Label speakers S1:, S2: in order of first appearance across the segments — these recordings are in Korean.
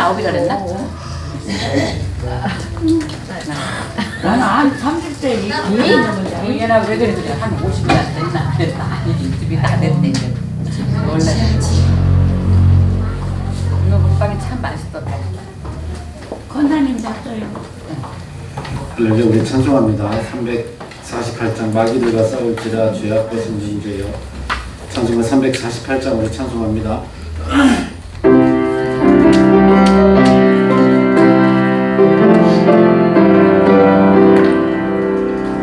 S1: 39이라 그랬나?
S2: 나는 한 30대 이상이 넘었지.
S1: 얘나 왜 그래 그래 한 50이 안 됐나 그랬다. 아니 집이 다 됐네 이제. 원래 오늘 국밥이 참 맛있었다.
S2: 권사님 잡숴요.
S3: 할렐루야. 우리 찬송합니다. 348장 마귀들과 싸울지라 죄 앞에선 정죄여. 찬송가 348장으로 찬송합니다.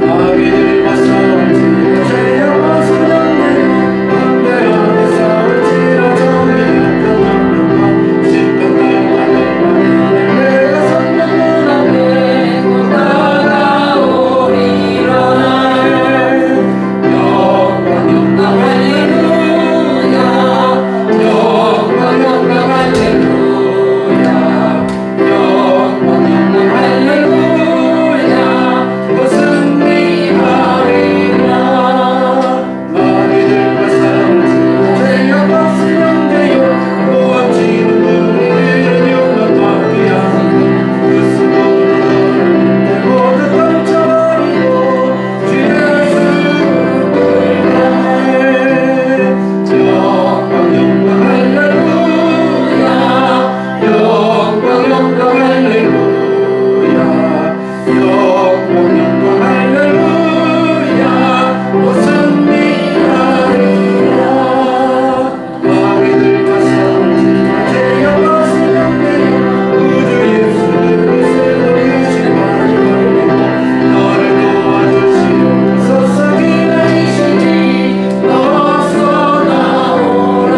S3: 마귀들과 싸울지라 죄 앞에선 정죄여. 반대 안에 싸울지라 정의여. 평안평안 십평생만 내가 선는 문 앞에 곧 다가오리라. 영광 영광 할렐루야. 영광 영광 할렐루야. 영광 영광 할렐루야. 곧 승리하리라. 마귀들과 싸울지라 죄 앞에선 정죄여. 모함치는 우리들은 용납하게 하시니 그 수고는 내 모두 떨쳐버리고 주의 수고를 다해. 영광 영광 할렐루야. 영광 영광 할렐루야. 영광 영광 할렐루야. 곧 승리하리라. 마귀들과 싸울지라 죄 앞에선 정죄여. 우주 예수 그리스도 유심하게 걸리고 너를 도와주시옵소서. 기다리시니 어서 나오라.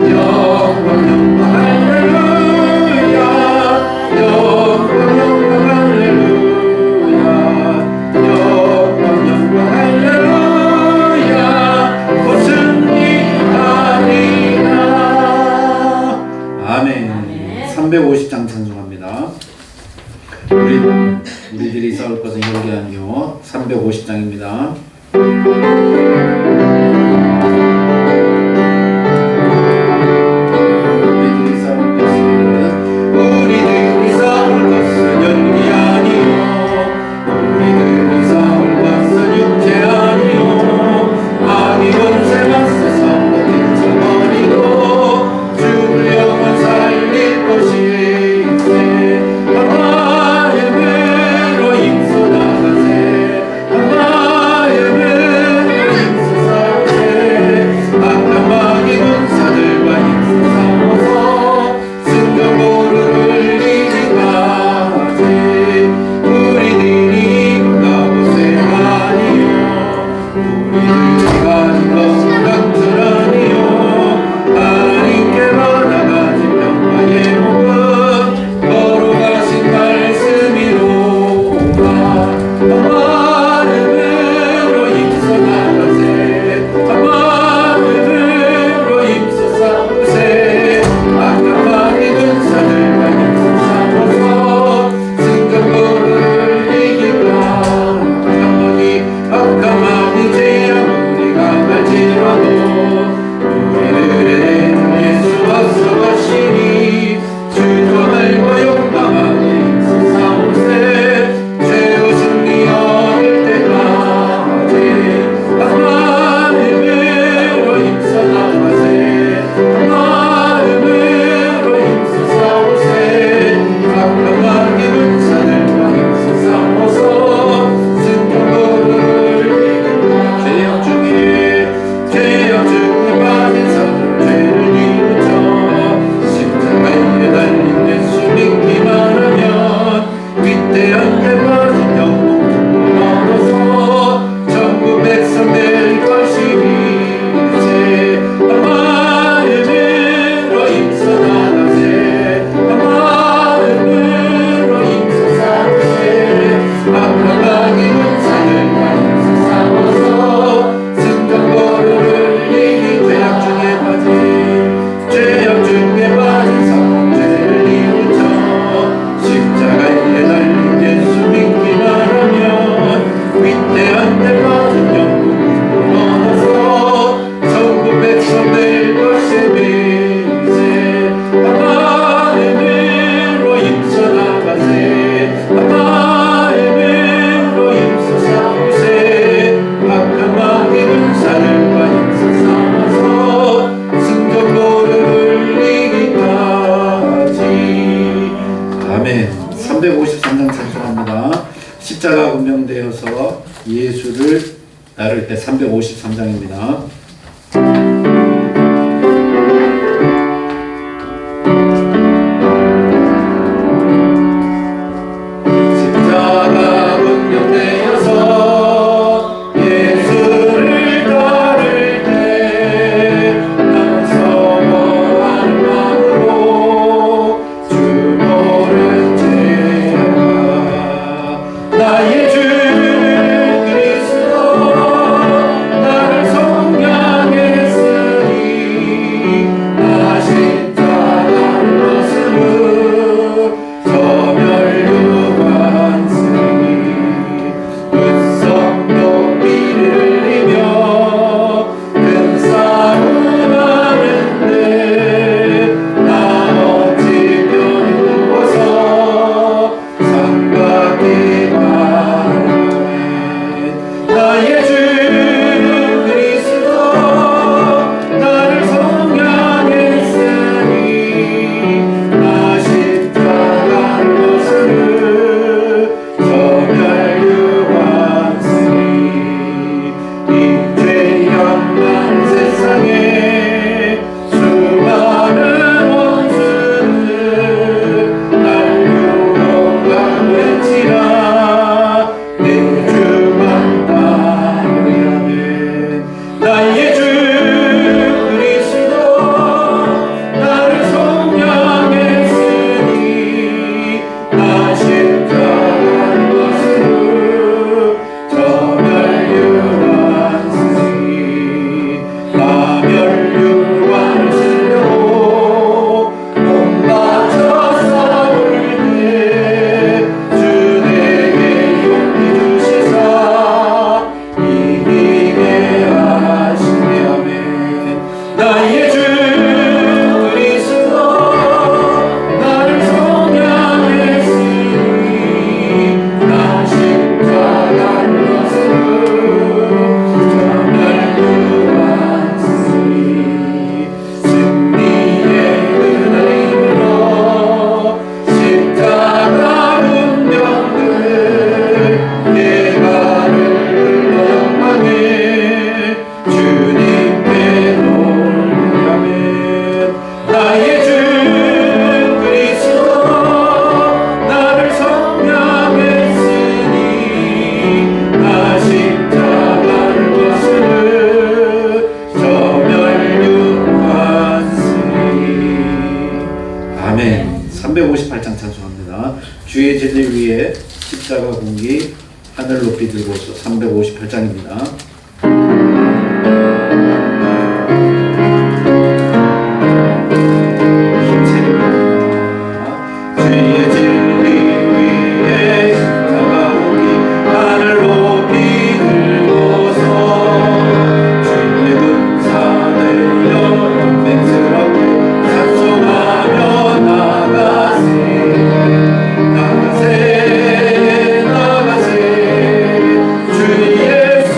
S3: 영광 영광 할렐루야. 영광 영광 할렐루야. 영광 영광 할렐루야. 곧 승리하리라. 아멘. 350장 찬송합니다. 우리들이 싸울 것은 여기 아니요. 350장입니다. 우리들이 싸울 것은 연기 아니요. 우리들이 싸울 것은 육체 아니요. 마귀 권세 맞서 싸워 뛰쳐버리고 주 영혼 살릴 것일세. 하나님으로 힘써 나가세. 하나님으로 힘써 싸우세. 악한 마귀 군사들과 힘써 싸워서 승전보루를 이기까지. 우리들이 가보세 아니요. 우리들이 가진 것은 강철 아니요. 하나님께 받아가진 평화의 복은 거룩하신 말씀이로다. 하나님으로 힘써 나가세. 하나님으로 힘써 싸우세. 악한 마귀 군사들과 힘써 싸워서 승전보루를 이기까지. 악한 마귀 죄악 우리가 갈지라도 우리들의 예수 앞서가시니 주저 알고 용감하게 힘써 싸우세. 죄로 승리 얻을 때까지. 하나님으로 힘써 나가세. 하나님으로 힘써 싸우세. 악한 마귀 군사들과 힘써 싸워서 승전보루를 이기라. 죄악 중에 빠진 사람 죄를 뉘우쳐 십자가에 달린 예수 믿기만 하면 위대한 데 빠진 영혼을 얻어서 전국 백성 될 것이니세. 하나님으로 힘써 나가세. 하나님으로 힘써 싸우세. 악한 마귀 군사들과 힘써 싸워서 승전보루를 이기. 죄악 중에 빠진 사람 죄를 뉘우쳐 십자가에 달린 예수 믿기만 하면 위대한 데 빠진 영혼을 얻어서 전국 백성 될 것이니세. 십자가 운명되어서 예수를 나를 때 353장입니다. 십자가 운명되어서 예수를 따를 때 나는 서머한 마음으로 주 모른 죄가 나의 주 그리스도 나를 속량했으니 나 십자가를 벗으므 저멸류관쓰니 으성 높이를 흘리며 큰 싸움 하는데 나 어찌 편히 누워서 삼각기 바라네 나의 주 그리스도 나를 속량했으니 나 십자가를 벗으므 저멸류관쓰니 이죄양만 세상에 수많은 원수들 날 유혹하는지라 내 주만 따르려면 나의 주 그리스도 나를 속량했으니 나 십자가를 벗으므 저멸류관쓰니 나 멸류관을 쓰려고 몸 바쳐 싸울 때 주 내게 용기 주시사 이기게 하시네 아멘 나의 주 그리스도 나를 속량했으니 나 십자가를 벗으므 저멸류관쓰니 승리의 은혜로 십자가 운명들 예가를 흘러 영광에 주님께 돌리라면 나의 주 그리스도 나를 속량했으니 나 십자가를 벗으므 저멸류관쓰니 아멘 358장 찬송합니다. 주의 진리 위에 십자가 공기 하늘 높이 들고서 358장입니다. 주의 진리 위에 십자가 공기 하늘 높이 들고서 주의 군사들여 용맹스럽게 찬송하며 나가세 나가세 나가세 주 예수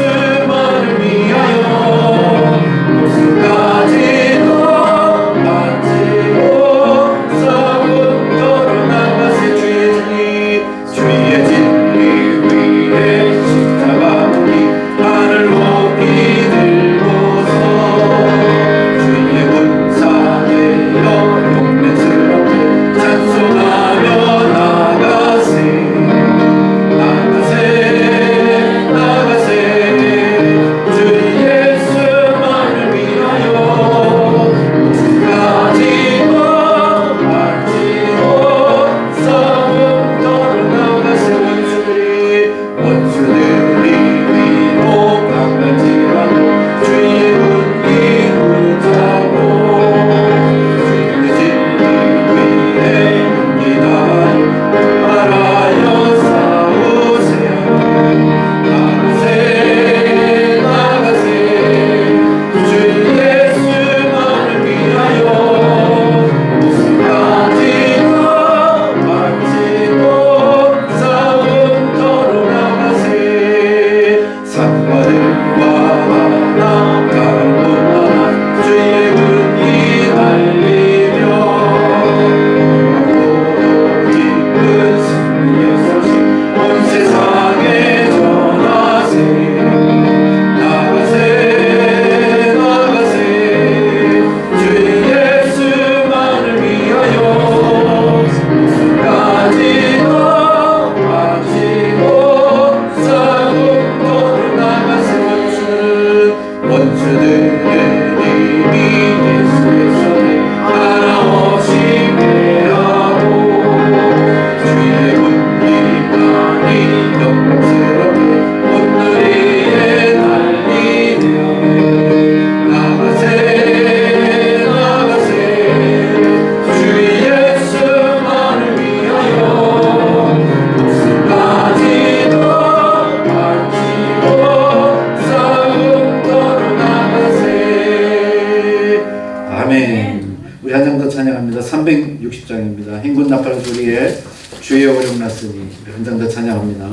S4: 장 더 찬양합니다. 360장입니다. 행군 나팔 소리에 주의 오령 났으니 한 장 더 찬양합니다.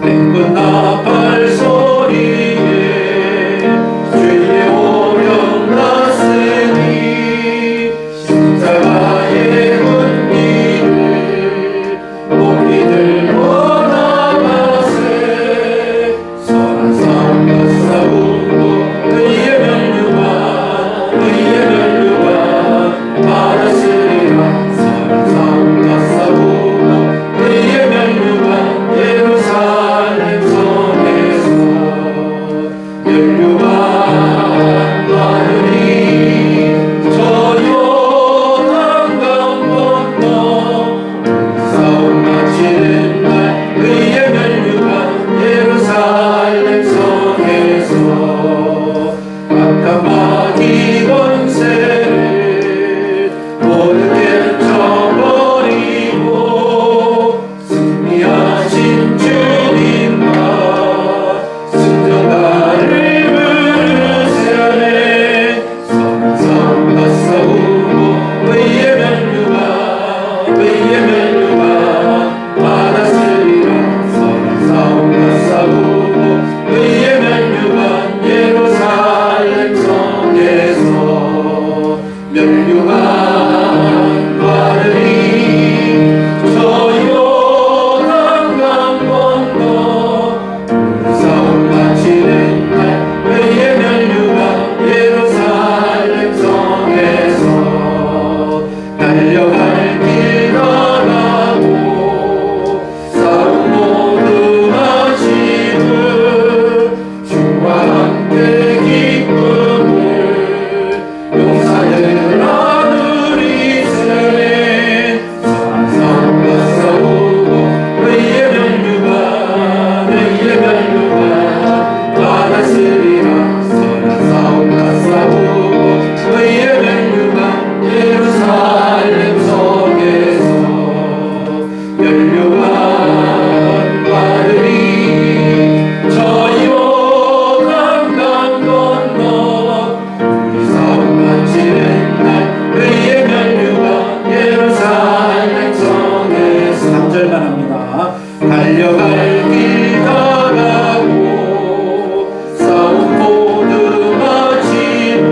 S4: 행군 나팔 소리에 주의 오령 났으니 십자가의 군기를 높이 들고 나가세 선한 싸움과 싸우고 의의 면류관 받았으리라 선한 싸움과 싸우고 의의 면류관 예루살렘 성에서 면류관 받으리 저 요단강 건너 싸움 마치는 날 의의 면류관 예루살렘 성에서 악한 마귀 권세를 모두 깨쳐버리고 승리하신 주님과 승전가를 부르세네 선한 싸움과 싸우고 의의 면류관 받았으리라 선한 싸움과 싸우고 의의 면류관 예루살렘 성에서 면류관 받으리 저 요단강 건너 싸움 마치는 날 의의 면류관 예루살렘 성에서 달려갈 길 가라고 싸움 모두 마치고 주와 함께 기쁨을 용사들 나누리세 선한 싸움과 싸우고 의의 면류관 받았으리라 선한 싸움과 싸우고 의의 면류관 예루살렘 성에서 면류관 받으리 저 요단강 건너 싸움 마치는 날 의의 면류관 예루살렘 성에서 3절만 합니다. 달려갈 길 가라고 싸움 모두 마치고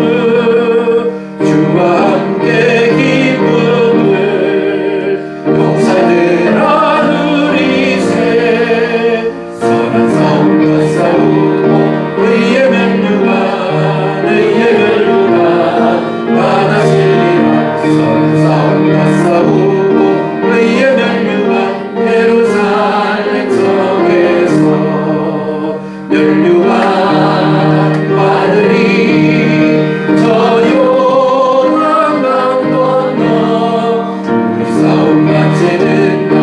S4: 주와 함께 기쁨을 용사들 나누리세 선한 싸움과 싸우고 의의 면류관 받았으리라 선한 싸움과 싸우고 의의 면류관 예루살렘 성에서 면류관 받으리 저 요단강 건너 싸움 마치는 날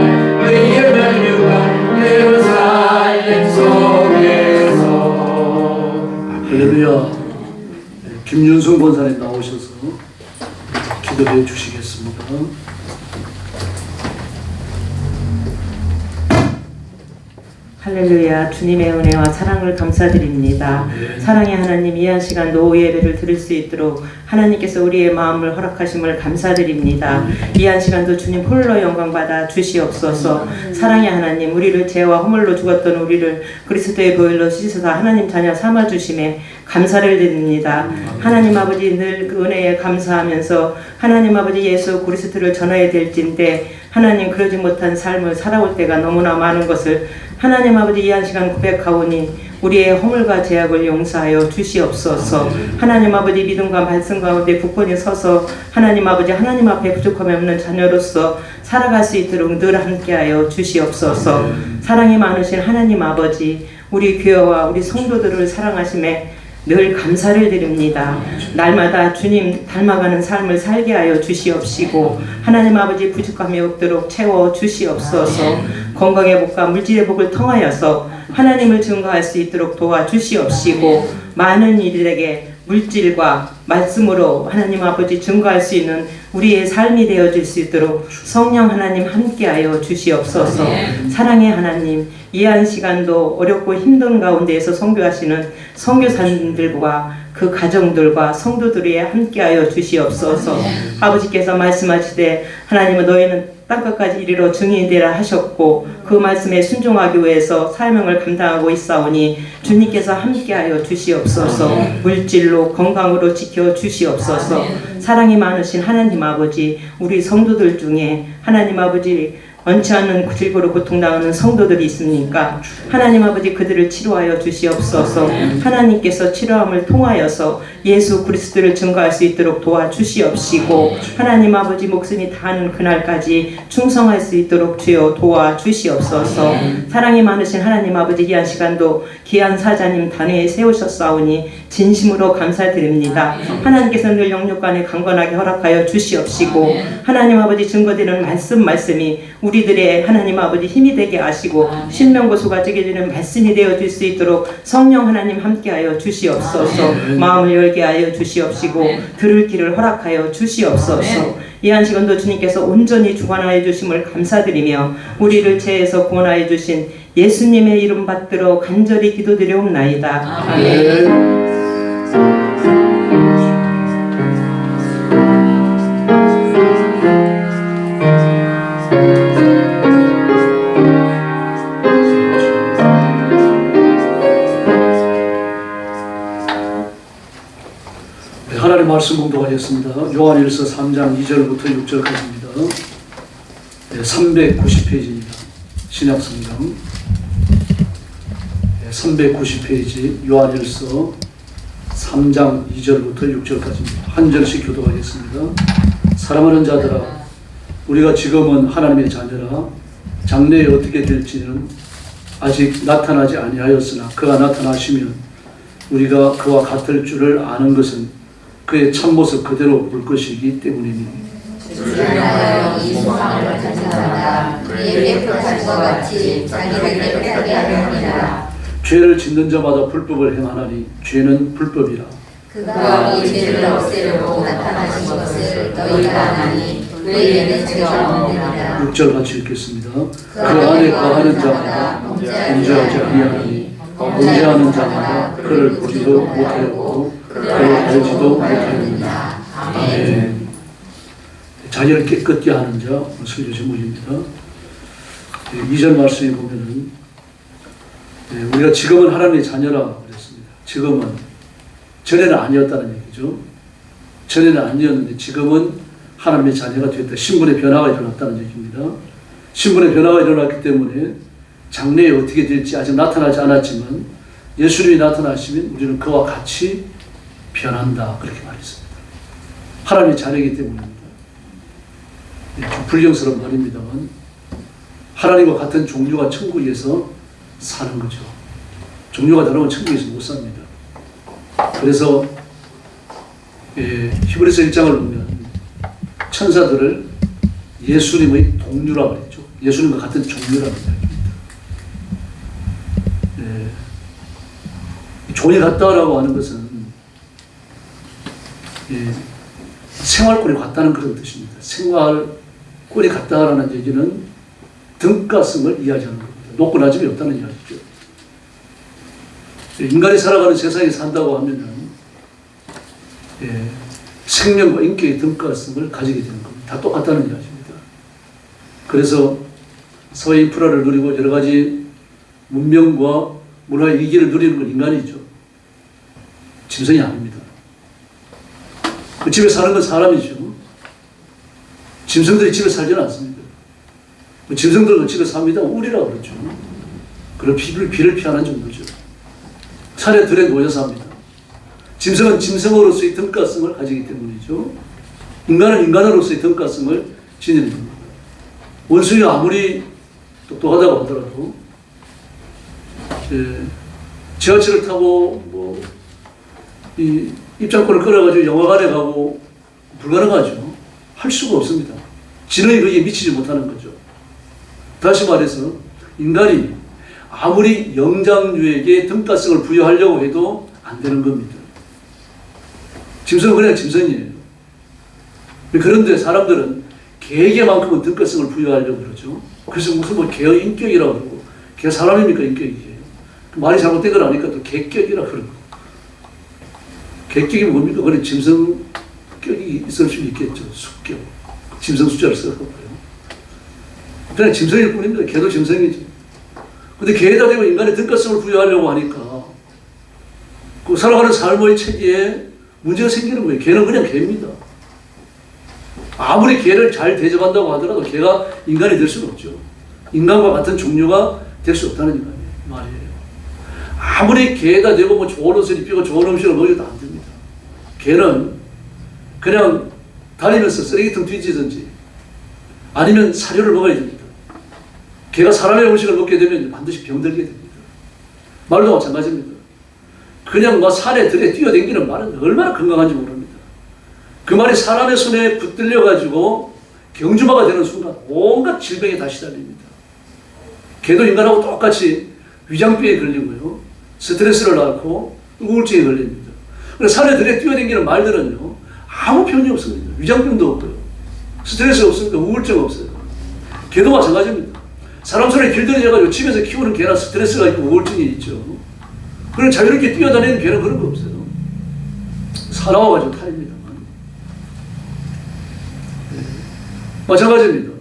S4: 의의 면류관 예루살렘 성에서 할렐루야. 김윤승 권사님 나오셔서 기도해 주시겠습니다.
S5: 할렐루야. 주님의 은혜와 사랑을 감사드립니다. 사랑의 하나님, 이 한 시간 노후 예배를 드릴 수 있도록 하나님께서 우리의 마음을 허락하심을 감사드립니다. 이 한 시간도 주님 홀로 영광 받아 주시옵소서. 사랑의 하나님, 우리를 죄와 허물로 죽었던 우리를 그리스도의 보혈로 씻으사 하나님 자녀 삼아 주심에 감사를 드립니다. 하나님 아버지, 늘 그 은혜에 감사하면서 하나님 아버지 예수 그리스도를 전해야 될진데 하나님 그러지 못한 삶을 살아올 때가 너무나 많은 것을 하나님 아버지 이 한 시간 고백하오니 우리의 허물과 죄악을 용서하여 주시옵소서. 하나님 아버지 믿음과 말씀 가운데 굳건히 서서 하나님 아버지 하나님 앞에 부족함이 없는 자녀로서 살아갈 수 있도록 늘 함께하여 주시옵소서. 사랑이 많으신 하나님 아버지, 우리 교회와 우리 성도들을 사랑하심에 늘 감사를 드립니다. 날마다 주님 닮아가는 삶을 살게 하여 주시옵시고 하나님 아버지 부족함이 없도록 채워 주시옵소서. 건강의 복과 물질의 복을 통하여서 하나님을 증거할 수 있도록 도와주시옵시고 많은 이들에게 물질과 말씀으로 하나님 아버지 증거할 수 있는 우리의 삶이 되어질 수 있도록 성령 하나님 함께하여 주시옵소서. 사랑의 하나님, 이 한 시간도 어렵고 힘든 가운데에서 선교하시는 선교사님들과 그 가정들과 성도들이 함께하여 주시옵소서. 아버지께서 말씀하시되 하나님은 너희는 땅끝까지 이르러 증인이 되라 하셨고 그 말씀에 순종하기 위해서 사명을 감당하고 있사오니 주님께서 함께하여 주시옵소서. 물질로 건강으로 지켜 주시옵소서. 사랑이 많으신 하나님 아버지, 우리 성도들 중에 하나님 아버지 원치 않는 질고로 고통당하는 성도들이 있습니까? 하나님 아버지 그들을 치료하여 주시옵소서. 하나님께서 치료함을 통하여서 예수 그리스도를 증거할 수 있도록 도와주시옵시고 하나님 아버지 목숨이 다하는 그날까지 충성할 수 있도록 주여 도와주시옵소서. 사랑이 많으신 하나님 아버지, 이 한 시간도 귀한 사자님 단회에 세우셨사오니 진심으로 감사드립니다. 하나님께서 늘 영육간에 강건하게 허락하여 주시옵시고 하나님 아버지 증거되는 말씀이 우리들의 하나님 아버지 힘이 되게 하시고 신명고소가 되게 말씀이 되어질 수 있도록 성령 하나님 함께하여 주시옵소서. 마음을 열게 하여 주시옵시고 들을 길을 허락하여 주시옵소서. 이 한 시간도 주님께서 온전히 주관하여 주심을 감사드리며 우리를 죄에서 구원하여 주신 예수님의 이름 받들어 간절히 기도드리옵나이다. 아멘.
S6: 하나님 말씀 공독하겠습니다. 요한일서 3장 2절부터 6절까지입니다. 390페이지입니다. 신약성경 390페이지 요한일서 3장 2절부터 6절까지입니다. 한 절씩 교독하겠습니다. 사랑하는 자들아, 우리가 지금은 하나님의 자녀라. 장래에 어떻게 될지는 아직 나타나지 아니하였으나 그가 나타나시면 우리가 그와 같을 줄을 아는 것은 그의 참모습 그대로 볼 것이기 때문이니
S7: 주를 하여 이 소망을 가진 자마다 그의 예표하신 것 같이 자기를 예표하게 하려니라.
S6: 죄를 짓는 자마다 불법을 행하나니 죄는 불법이라.
S7: 그가 이 죄를 없애려고 나타나신 것을 너희가 아나니 너희에는 죄가 없느니라.
S6: 6절 같이 읽겠습니다. 그 안에 거하는 자마다 범죄하지 아니하나니 범죄하는 자마다 그를 보지도 못하였고 그를 알지도 못하였느니라. 아멘. 자녀를 깨끗게 하는 자, 설교 제목입니다. 2절 말씀에 보면은 우리가 지금은 하나님의 자녀라고 그랬습니다. 지금은, 전에는 아니었다는 얘기죠. 전에는 아니었는데 지금은 하나님의 자녀가 됐다. 신분의 변화가 일어났다는 얘기입니다. 신분의 변화가 일어났기 때문에 장래에 어떻게 될지 아직 나타나지 않았지만 예수님이 나타나시면 우리는 그와 같이 변한다. 그렇게 말했습니다. 하나님의 자녀이기 때문입니다. 좀 불경스러운 말입니다만 하나님과 같은 종류가 천국에서 사는 거죠. 종류가 다르면 천국에서 못 삽니다. 그래서 히브리서 1장을 보면 천사들을 예수님의 동류라고 그랬죠. 예수님과 같은 종류라는 이야기입니다. 종이 같다라고 하는 것은 생활권이 같다는 그런 뜻입니다. 생활권이 같다라는 얘기는 등가성을 이야기하는 겁니다. 높고 낮음이 없다는 이야기죠. 인간이 살아가는 세상에 산다고 하면은 생명과 인격의 등가성을 가지게 되는 겁니다. 다 똑같다는 이야기입니다. 그래서 사회 인프라를 누리고 여러 가지 문명과 문화의 이기를 누리는 건 인간이죠. 짐승이 아닙니다. 그 집에 사는 건 사람이죠. 짐승들이 집에 살지는 않습니다. 짐승들은 집에 삽니다. 우리라고 그러죠. 그런 비를 피하는 정도죠. 산에 들에 놓여 삽니다. 짐승은 짐승으로서의 등가성을 가지기 때문이죠. 인간은 인간으로서의 등가성을 지니는 겁니다. 원숭이가 아무리 똑똑하다고 하더라도 지하철을 타고 이 입장권을 끌어가지고 영화관에 가고 불가능하죠. 할 수가 없습니다. 지능이 거기에 미치지 못하는 거죠. 다시 말해서 인간이 아무리 영장류에게 등가성을 부여하려고 해도 안 되는 겁니다. 짐승은 그냥 짐승이에요. 그런데 사람들은 개에게만큼은 든것성을 부여하려고 그러죠. 그래서 무슨 뭐 개의 인격이라고 그러고, 개가 사람입니까? 인격이에요. 말이 잘못된 걸 아니까 또 개격이라고 그러고. 개격이 뭡니까? 그래 짐승격이 있을 수 있겠죠. 숙격. 짐승 숫자를 써서 그냥 짐승일 뿐입니다. 개도 짐승이죠. 근데 개에다 대고 인간의 든것성을 부여하려고 하니까 그 살아가는 삶의 체계에 문제가 생기는 거예요. 개는 그냥 개입니다. 아무리 개를 잘 대접한다고 하더라도 개가 인간이 될 수는 없죠. 인간과 같은 종류가 될 수 없다는 말이에요. 아무리 개에다 대고 뭐 좋은 옷을 입히고 좋은 음식을 먹여도 안 됩니다. 개는 그냥 다니면서 쓰레기통 뒤지든지 아니면 사료를 먹어야 됩니다. 개가 사람의 음식을 먹게 되면 반드시 병들게 됩니다. 말도 마찬가지입니다. 그냥 막 산에 들에 뛰어다니는 말은 얼마나 건강한지 모릅니다. 그 말이 사람의 손에 붙들려가지고 경주마가 되는 순간 온갖 질병에 다 시달립니다. 개도 인간하고 똑같이 위장병에 걸리고요. 스트레스를 낳고 우울증에 걸립니다. 그래서 산에 들에 뛰어다니는 말들은요. 아무 병이 없습니다. 위장병도 없고요. 스트레스 없습니다. 우울증 없어요. 개도 마찬가지입니다. 사람 손에 길들여가지고 집에서 키우는 개나 스트레스가 있고 우울증이 있죠. 그럼 자유롭게 뛰어다니는 개는 그런 거 없어요. 사나워가지고 탈입니다만. 네. 마찬가지입니다.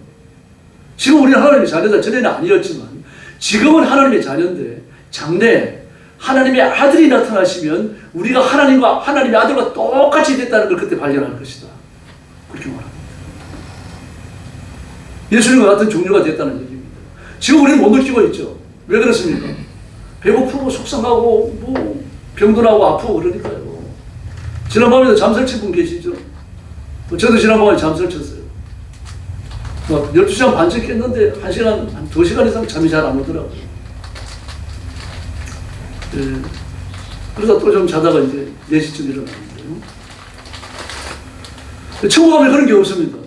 S6: 지금 우리는 하나님의 자녀다. 전에는 아니었지만 지금은 하나님의 자녀인데 장래 하나님의 아들이 나타나시면 우리가 하나님과 하나님의 아들과 똑같이 됐다는 걸 그때 발견할 것이다. 그렇게 말합니다. 예수님과 같은 종류가 됐다는 얘기입니다. 지금 우리는 못 느끼고 있죠. 왜 그렇습니까? 배고프고 속상하고 뭐 병도 나고 아프고 그러니까요. 지난밤에도 잠설 친 분 계시죠? 저도 지난밤에 잠설 쳤어요. 12시간 반쯤 깼는데 1시간, 한 2시간 이상 잠이 잘 안 오더라고요. 네. 그러다 또 좀 자다가 이제 4시쯤 일어났는데요. 천국 가면 그런 게 없습니다.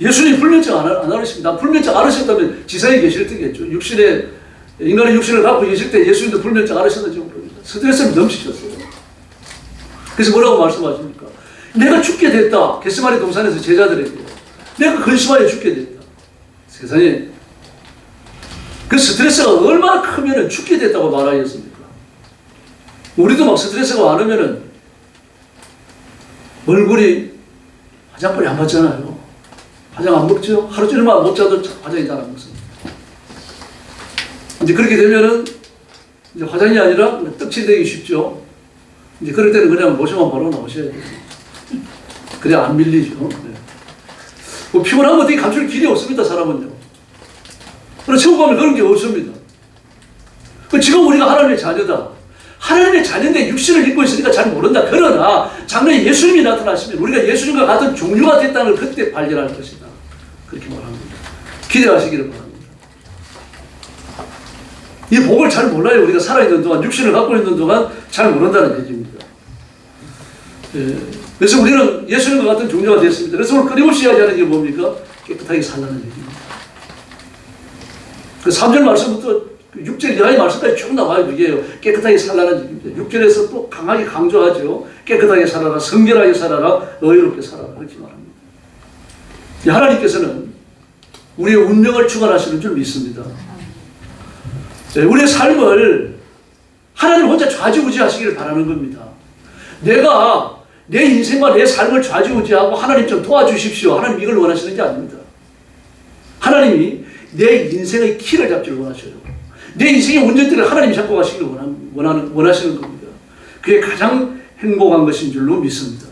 S6: 예수님 불면증 안 앓으십니다. 불면증 앓으셨다면 지상에 계실 때겠죠. 인간의 육신을 갖고 계실 때 예수님도 불면증 앓으셨는지 모릅니다. 스트레스를 넘치셨어요. 그래서 뭐라고 말씀하십니까? 내가 죽게 됐다. 겟세마네 동산에서 제자들에게 내가 근심하여 죽게 됐다. 세상에 그 스트레스가 얼마나 크면 죽게 됐다고 말하겠습니까? 우리도 막 스트레스가 많으면 얼굴이 화장빨이 안 받잖아요. 화장 안 먹죠? 하루 종일만 못 자도 화장이 잘 안 먹습니다. 이제 그렇게 되면은 이제 화장이 아니라 떡칠되기 쉽죠. 이제 그럴 때는 그냥 모셔만 바로 나오셔야 돼요. 그래야 안 밀리죠. 네. 뭐 피곤하면 어떻게 감출 길이 없습니다, 사람은요. 그래서 천국 가면 그런 게 없습니다. 지금 우리가 하나님의 자녀다. 하나님의 자녀인데 육신을 입고 있으니까 잘 모른다. 그러나 장래에 예수님이 나타나시면 우리가 예수님과 같은 종류가 됐다는 걸 그때 발견할 것이다. 그렇게 말합니다. 기대하시기를 바랍니다. 이 복을 잘 몰라요. 우리가 살아있는 동안, 육신을 갖고 있는 동안 잘 모른다는 얘기입니다. 예. 그래서 우리는 예수님과 같은 종류가 됐습니다. 그래서 오늘 끊임없이 이야기하는 게 뭡니까? 깨끗하게 살라는 얘기입니다. 그 3절 말씀부터 6절 이하의 말씀까지 쭉 나와요. 그게요. 깨끗하게 살라는 얘기입니다. 6절에서 또 강하게 강조하죠. 깨끗하게 살아라, 성결하게 살아라, 의롭게 살아라. 그렇게 말합니다. 하나님께서는 우리의 운명을 주관하시는 줄 믿습니다. 우리의 삶을 하나님 혼자 좌지우지하시기를 바라는 겁니다. 내가 내 인생과 내 삶을 좌지우지하고 하나님 좀 도와주십시오. 하나님 이걸 원하시는 게 아닙니다. 하나님이 내 인생의 키를 잡기를 원하셔요. 내 인생의 운전대를 하나님이 잡고 가시기를 원하시는 겁니다. 그게 가장 행복한 것인 줄로 믿습니다.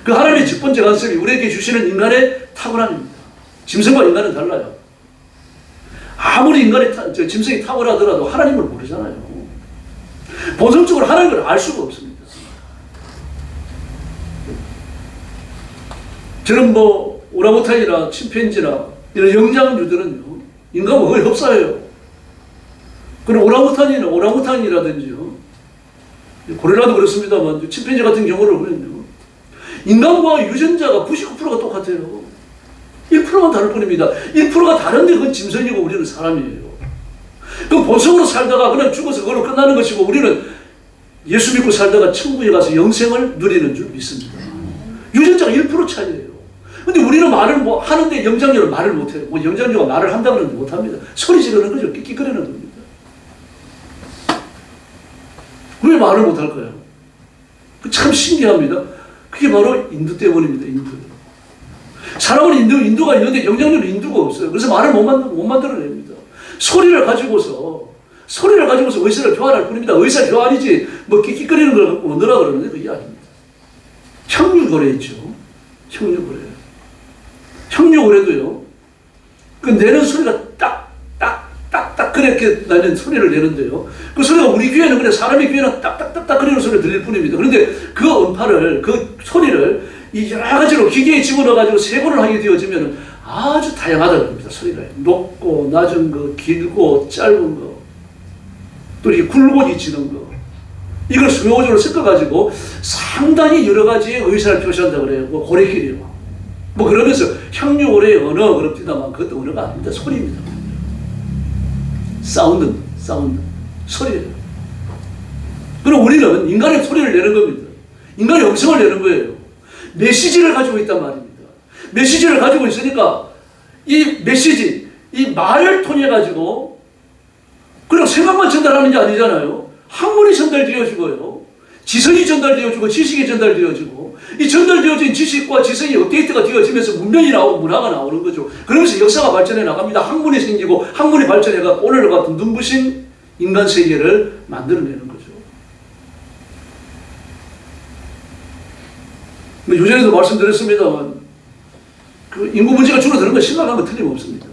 S6: 그 하나님의 첫 번째 간섭이 우리에게 주시는 인간의 탁월함입니다. 짐승과 인간은 달라요. 아무리 짐승이 탁월하더라도 하나님을 모르잖아요. 본성적으로 하나님을 알 수가 없습니다. 저는 뭐 오랑우탄이나 침팬지나 이런 영장류들은요 인간과 거의 흡사해요. 그리고 오랑우탄이라든지요 고릴라도 그렇습니다만 침팬지 같은 경우를 보면요 인간과 유전자가 99%가 똑같아요. 1%만 다를 뿐입니다. 1%가 다른데 그건 짐승이고 우리는 사람이에요. 그 본성으로 살다가 그냥 죽어서 그걸로 끝나는 것이고 우리는 예수 믿고 살다가 천국에 가서 영생을 누리는 줄 믿습니다. 유전자가 1% 차이예요. 근데 우리는 말을 뭐 하는데 영장류는 말을 못해요. 뭐 영장류가 말을 한다 그러는데 못합니다. 소리 지르는 거죠. 끽끽거리는 겁니다. 왜 말을 못할까요? 참 신기합니다. 그게 바로 인두 때문입니다. 인두. 사람은 인두가 있는데 영장류는 인두가 없어요. 그래서 말을 못 만들어냅니다. 소리를 가지고서 의사를 교환할 뿐입니다. 의사 교환이지 뭐 끽끽거리는 걸 갖고 얻으라 그러는데 그게 아닙니다. 형류고래 있죠. 형류고래. 형류고래도요. 그 내는 소리가 딱딱딱딱 그렇게 나는 소리를 내는데요. 그 소리가 우리 귀에는 그래 사람의 귀에는 딱딱딱딱 거리는 소리를 들릴 뿐입니다. 그런데 그 음파를 그 소리를 이 여러 가지로 기계에 집어넣어가지고 세분을 하게 되어지면 아주 다양하다고 합니다. 소리가 높고 낮은 거, 길고 짧은 거, 또 이렇게 굴고 지치는 거, 이걸 수요적으로 섞어가지고 상당히 여러 가지의 의사를 표시한다 그래요. 뭐 고래끼리요. 뭐 그러면서 향유고래의 언어 그렇습니다만 그것도 언어가 아닙니다. 소리입니다. 사운드, 소리예요. 그럼 우리는 인간의 소리를 내는 겁니다. 인간의 음성을 내는 거예요. 메시지를 가지고 있단 말입니다. 메시지를 가지고 있으니까 이 메시지, 이 말을 통해 가지고 그냥 생각만 전달하는 게 아니잖아요. 학문이 전달되어지고요. 지성이 전달되어지고 지식이 전달되어지고 이 전달되어진 지식과 지성이 업데이트가 되어지면서 문명이 나오고 문화가 나오는 거죠. 그러면서 역사가 발전해 나갑니다. 학문이 생기고 학문이 발전해가 오늘 같은 눈부신 인간 세계를 만들어내는 거죠. 요전에도 말씀드렸습니다만 그 인구 문제가 줄어드는 건 심각한 건 틀림없습니다.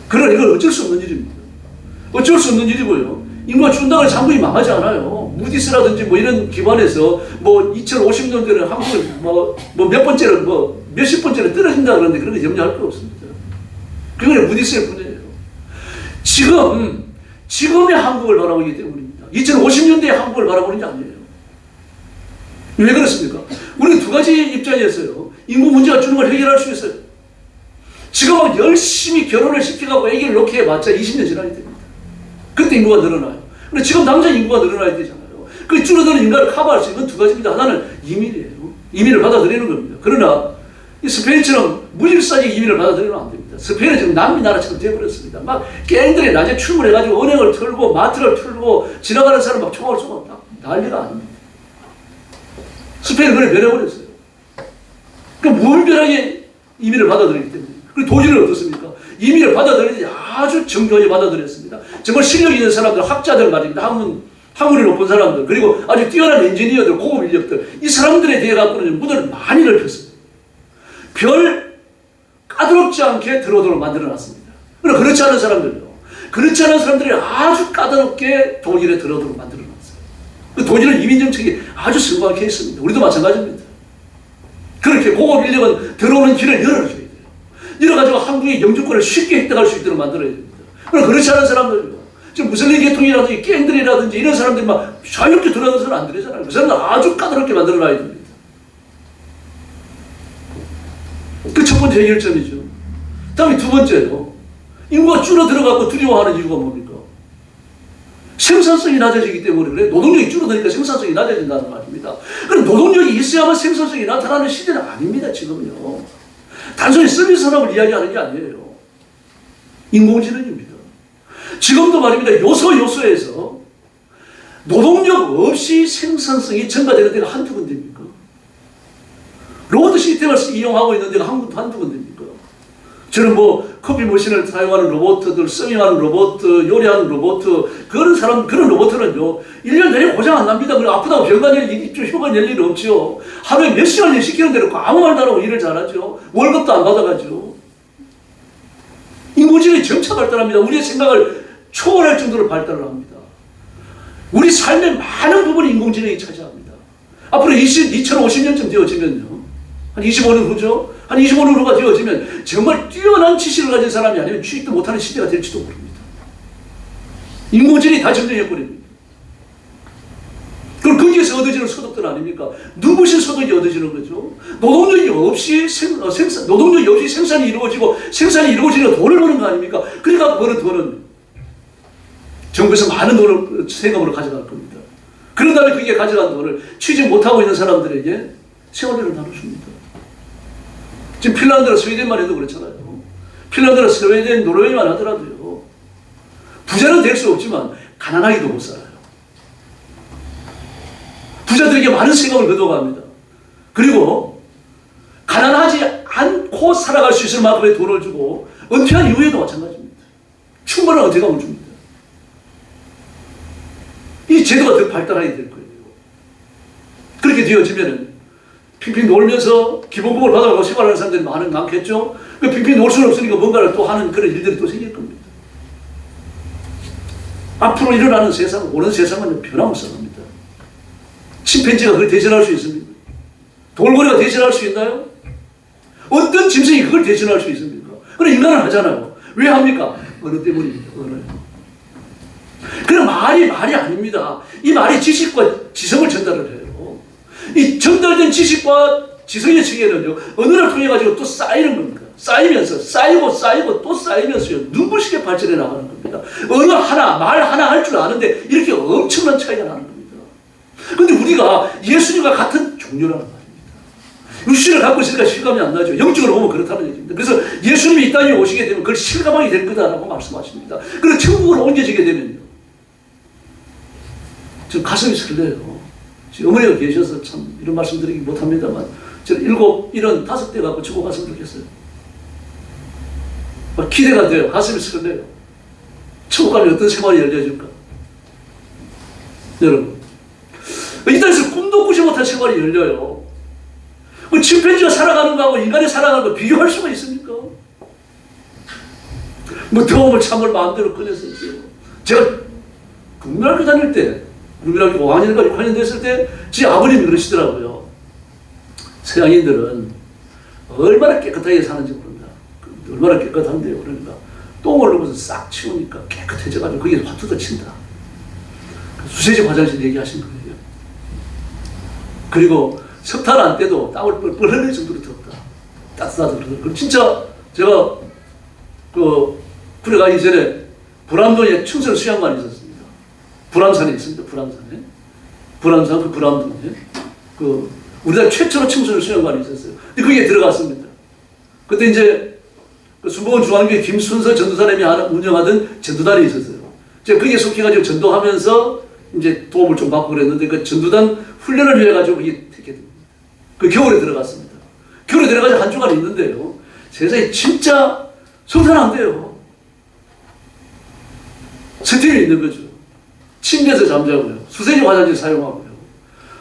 S6: 그러나 이건 어쩔 수 없는 일입니다. 어쩔 수 없는 일이고요. 인구가 준다고 해서 한국이 망하지 않아요. 무디스라든지 뭐 이런 기관에서 뭐 2050년대는 한국은 뭐 몇 번째로 뭐 몇십 번째로 떨어진다 그러는데 그런 거 염려할 거 없습니다. 그건 무디스일 뿐이에요. 지금의 한국을 바라보기 때문입니다. 2050년대의 한국을 바라보는 게 아니에요. 왜 그렇습니까? 우리는 두 가지 입장이었어요. 인구 문제가 주는 걸 해결할 수 있어요. 지금은 열심히 결혼을 시켜가고 아기를 놓게 해봤자 20년 지나야 됩니다. 그때 인구가 늘어나요. 근데 지금 당장 인구가 늘어나야 되잖아요. 그 줄어드는 인간을 커버할 수 있는 두 가지입니다. 하나는 이민이에요. 이민을 받아들이는 겁니다. 그러나 이 스페인처럼 무질서하게 이민을 받아들이면 안 됩니다. 스페인은 지금 남미 나라처럼 되어버렸습니다. 막 갱들이 낮에 출근해가지고 은행을 털고 마트를 털고 지나가는 사람 막 총을 쏘고 난리가 아닙니다. 스페인은 그래 변해버렸어요. 그러니까 무분별하게 이민을 받아들이기 때문에. 그리고 독일은 어떻습니까? 이민을 받아들이는데 아주 정교하게 받아들였습니다. 정말 실력 있는 사람들, 학자들 말입니다. 학문이 높은 사람들, 그리고 아주 뛰어난 엔지니어들, 고급 인력들, 이 사람들에 대해 갖고는 문을 많이 넓혔습니다. 별 까다롭지 않게 들어오도록 만들어놨습니다. 그러나 그렇지 않은 사람들이 아주 까다롭게 독일에 들어오도록 만들어놨어요. 그 독일은 이민 정책이 아주 성공한 케이스입니다. 우리도 마찬가지입니다. 그렇게 고급 인력은 들어오는 길을 열어줘야 돼요. 이래가지고 한국의 영주권을 쉽게 획득할 수 있도록 만들어야 됩니다. 그러나 그렇지 않은 사람들요. 지금 무슬림 계통이라든지 갱들이라든지 이런 사람들이 막 자유롭게 들어가는 사람 안 되잖아요. 그 사람들 아주 까다롭게 만들어놔야 됩니다. 그 첫 번째 해결점이죠. 다음에 두 번째요. 인구가 줄어들어가고 두려워하는 이유가 뭡니까? 생산성이 낮아지기 때문에 그래. 노동력이 줄어드니까 생산성이 낮아진다는 말입니다. 그럼 노동력이 있어야만 생산성이 나타나는 시대는 아닙니다. 지금요. 단순히 서비스 산업을 이야기하는 게 아니에요. 인공지능입니다. 지금도 말입니다. 요소에서 노동력 없이 생산성이 증가되는 데가 한두 군데입니까? 로봇 시스템을 이용하고 있는 데가 한두 군데입니까? 저는 뭐 커피 머신을 사용하는 로봇들, 서밍하는 로봇, 요리하는 로봇, 그런 로봇들은요, 1년 내내 고장 안 납니다. 그리고 아프다고 병간 일, 휴가 낼 일이 없죠. 하루에 몇 시간 일 시키는 대로 아무 말도 안 하고 일을 잘하죠. 월급도 안 받아가죠. 인공지능이 점차 발달합니다. 우리의 생각을 초월할 정도로 발달을 합니다. 우리 삶의 많은 부분이 인공지능이 차지합니다. 앞으로 2050년쯤 되어지면요. 한 25년 후죠. 한 25년 후가 되어지면 정말 뛰어난 지식을 가진 사람이 아니면 취직도 못하는 시대가 될지도 모릅니다. 인공지능이 다 점령해버립니다. 그럼 거기에서 얻어지는 소득들 아닙니까? 눈부신 소득이 얻어지는 거죠. 노동력이 없이 생산이 이루어지고 생산이 이루어지면 돈을 버는 거 아닙니까? 그러니까 버는 돈은 정부에서 많은 돈을 세금으로 가져갈 겁니다. 그런 다음에 그게 가져간 돈을 취직 못하고 있는 사람들에게 생활비를 나눠줍니다. 지금 핀란드나 스웨덴만 해도 그렇잖아요. 핀란드나 스웨덴, 노르웨이만 하더라도요. 부자는 될 수 없지만 가난하기도 못 살아요. 부자들에게 많은 세금을 걷어갑니다. 그리고 가난하지 않고 살아갈 수 있을 만큼의 돈을 주고 은퇴한 이후에도 마찬가지입니다. 충분한 은퇴감을 줍니다. 이 제도가 더 발달하게 될 거예요. 그렇게 되어지면 핑핑 놀면서 기본급을 받아가고 생활하는 사람들이 많겠죠. 핑핑 놀 수는 없으니까 뭔가를 또 하는 그런 일들이 또 생길 겁니다. 앞으로 일어나는 세상, 오는 세상은 변화무쌍합니다. 침팬지가 그걸 대신할 수 있습니까? 돌고래가 대신할 수 있나요? 어떤 짐승이 그걸 대신할 수 있습니까? 그럼 인간은 하잖아요. 왜 합니까? 언어 때문입니다. 언어. 그런 말이 아닙니다. 이 말이 지식과 지성을 전달을 해요. 이 전달된 지식과 지성의 층에는요, 언어를 통해 가지고 또 쌓이는 겁니다. 쌓이면서 쌓이고 또 쌓이면서요, 눈부시게 발전해 나가는 겁니다. 언어 하나, 말 하나 할 줄 아는데 이렇게 엄청난 차이가 나는 겁니다. 근데 우리가 예수님과 같은 종류라는 말입니다. 육신을 갖고 있으니까 실감이 안 나죠. 영적으로 보면 그렇다는 얘기입니다. 그래서 예수님이 이 땅에 오시게 되면 그걸 실감하게 될 거다라고 말씀하십니다. 그리고 천국으로 옮겨지게 되면요, 지금 가슴이 설레요. 지금 어머니가 계셔서 참 이런 말씀 드리기 못합니다만, 저는 75대 갖고 천국 갔으면 좋겠어요. 막 기대가 돼요. 가슴이 설레요. 천국 가면 어떤 생활이 열려질까? 여러분, 이 땅에서 꿈도 꾸지 못한 생활이 열려요. 침팬지가 살아가는 거하고 인간이 살아가는 거 비교할 수가 있습니까? 더움을 참을 마음대로 꺼냈었어요. 제가 국민학교 다닐 때, 국민학교 5학년까지 6학년 됐을 때, 제 아버님이 그러시더라고요. 서양인들은 얼마나 깨끗하게 사는지 모른다. 얼마나 깨끗한데요. 그러니까 똥을 넣어서 싹 치우니까 깨끗해져가지고 거기에 화투도 친다. 수세지 화장실 얘기하신 거예요. 그리고 석탄 안 떼도 땀을 뻘뻘 흘릴 정도로 덥다. 따뜻하다 그러더라고요. 진짜 제가 군에 가기 전에 불암동에 충성 수양관이 있었습니다. 불암산에 있습니다. 불암산에. 불암산 불암동에. 우리나라 최초로 충성 수양관이 있었어요. 근데 거기에 들어갔습니다. 그때 이제 순복음 중앙교회 김순서 전도사님이 운영하던 전도단이 있었어요. 제가 거기에 속해가지고 전도하면서 이제 도움을 좀 받고 그랬는데, 그 전도단 훈련을 위해가지고 거기 택해 됩니다. 그 겨울에 들어갔습니다. 겨울에 들어가서 한 주간 있는데요, 세상에 진짜 성탄 안 돼요. 스팀이 있는 거죠. 침대에서 잠자고요. 수세지 화장실 사용하고요.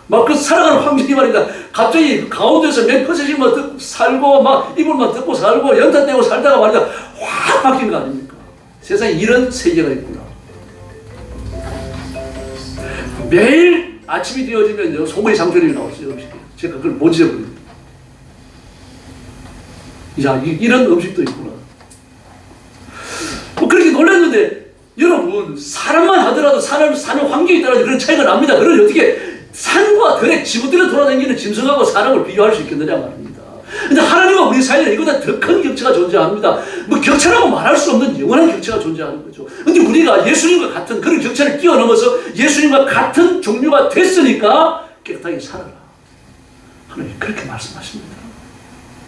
S6: 막 그 살아가는 환경이 말이다. 갑자기 그 가운데서 몇 퍼센트만 듣고 살고, 막 이불만 듣고 살고, 연탄 떼고 살다가 말이다. 확 바뀐 거 아닙니까? 세상에 이런 세계가 있구나. 매일 아침이 되어지면요, 소고기 장조림이 나왔어요, 음식에. 제가 그걸 못 잊어버립니다. 야, 이런 음식도 있구나. 그렇게 놀랐는데, 여러분, 사람만 하더라도 사는 환경에 따라서 그런 차이가 납니다. 그걸 어떻게 산과 들에 지구들에 돌아다니는 짐승하고 사람을 비교할 수 있겠느냐 말입니다. 근데 하나님과 우리 사이에는 이보다 더 큰 격차가 존재합니다. 뭐 격차라고 말할 수 없는 영원한 격차가 존재하는 거죠. 근데 우리가 예수님과 같은 그런 격차를 뛰어넘어서 예수님과 같은 종류가 됐으니까 깨끗하게 살아라. 하나님 그렇게 말씀하십니다.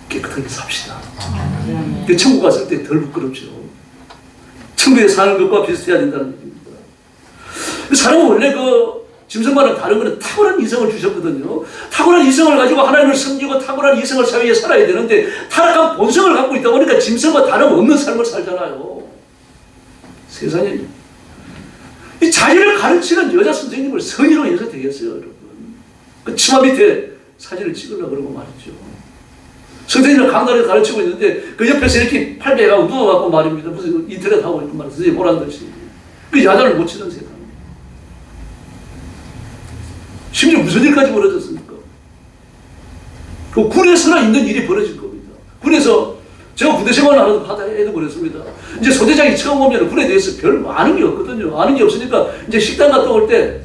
S6: 깨끗하게 삽시다. 그 천국 갔을 때 덜 부끄럽죠. 천국에 사는 것과 비슷해야 된다는 얘기입니다. 사람은 원래 짐승과는 다른 거는 탁월한 이성을 주셨거든요. 탁월한 이성을 가지고 하나님을 섬기고 탁월한 이성을 사회에 살아야 되는데, 타락한 본성을 갖고 있다 보니까 짐승과 다름없는 삶을 살잖아요. 세상에 이 자기를 가르치는 여자 선생님을 선의로 해서 되겠어요, 여러분? 그 치마 밑에 사진을 찍으려고 그러고 말이죠. 선생님을 강단에서 가르치고 있는데 그 옆에서 이렇게 팔베가 누워갖고 말입니다. 무슨 인터넷 하고 있고 말이죠. 선생님 오란 듯이. 그 야단을 못 치는 세상. 심지어 무슨 일까지 벌어졌습니까? 그 군에서나 있는 일이 벌어질 겁니다. 군에서 제가 군대 생활을 하다 해도 그랬습니다. 이제 소대장이 처음 오면 군에 대해서 별 아는 게 없거든요. 아는 게 없으니까 이제 식당 갔다 올 때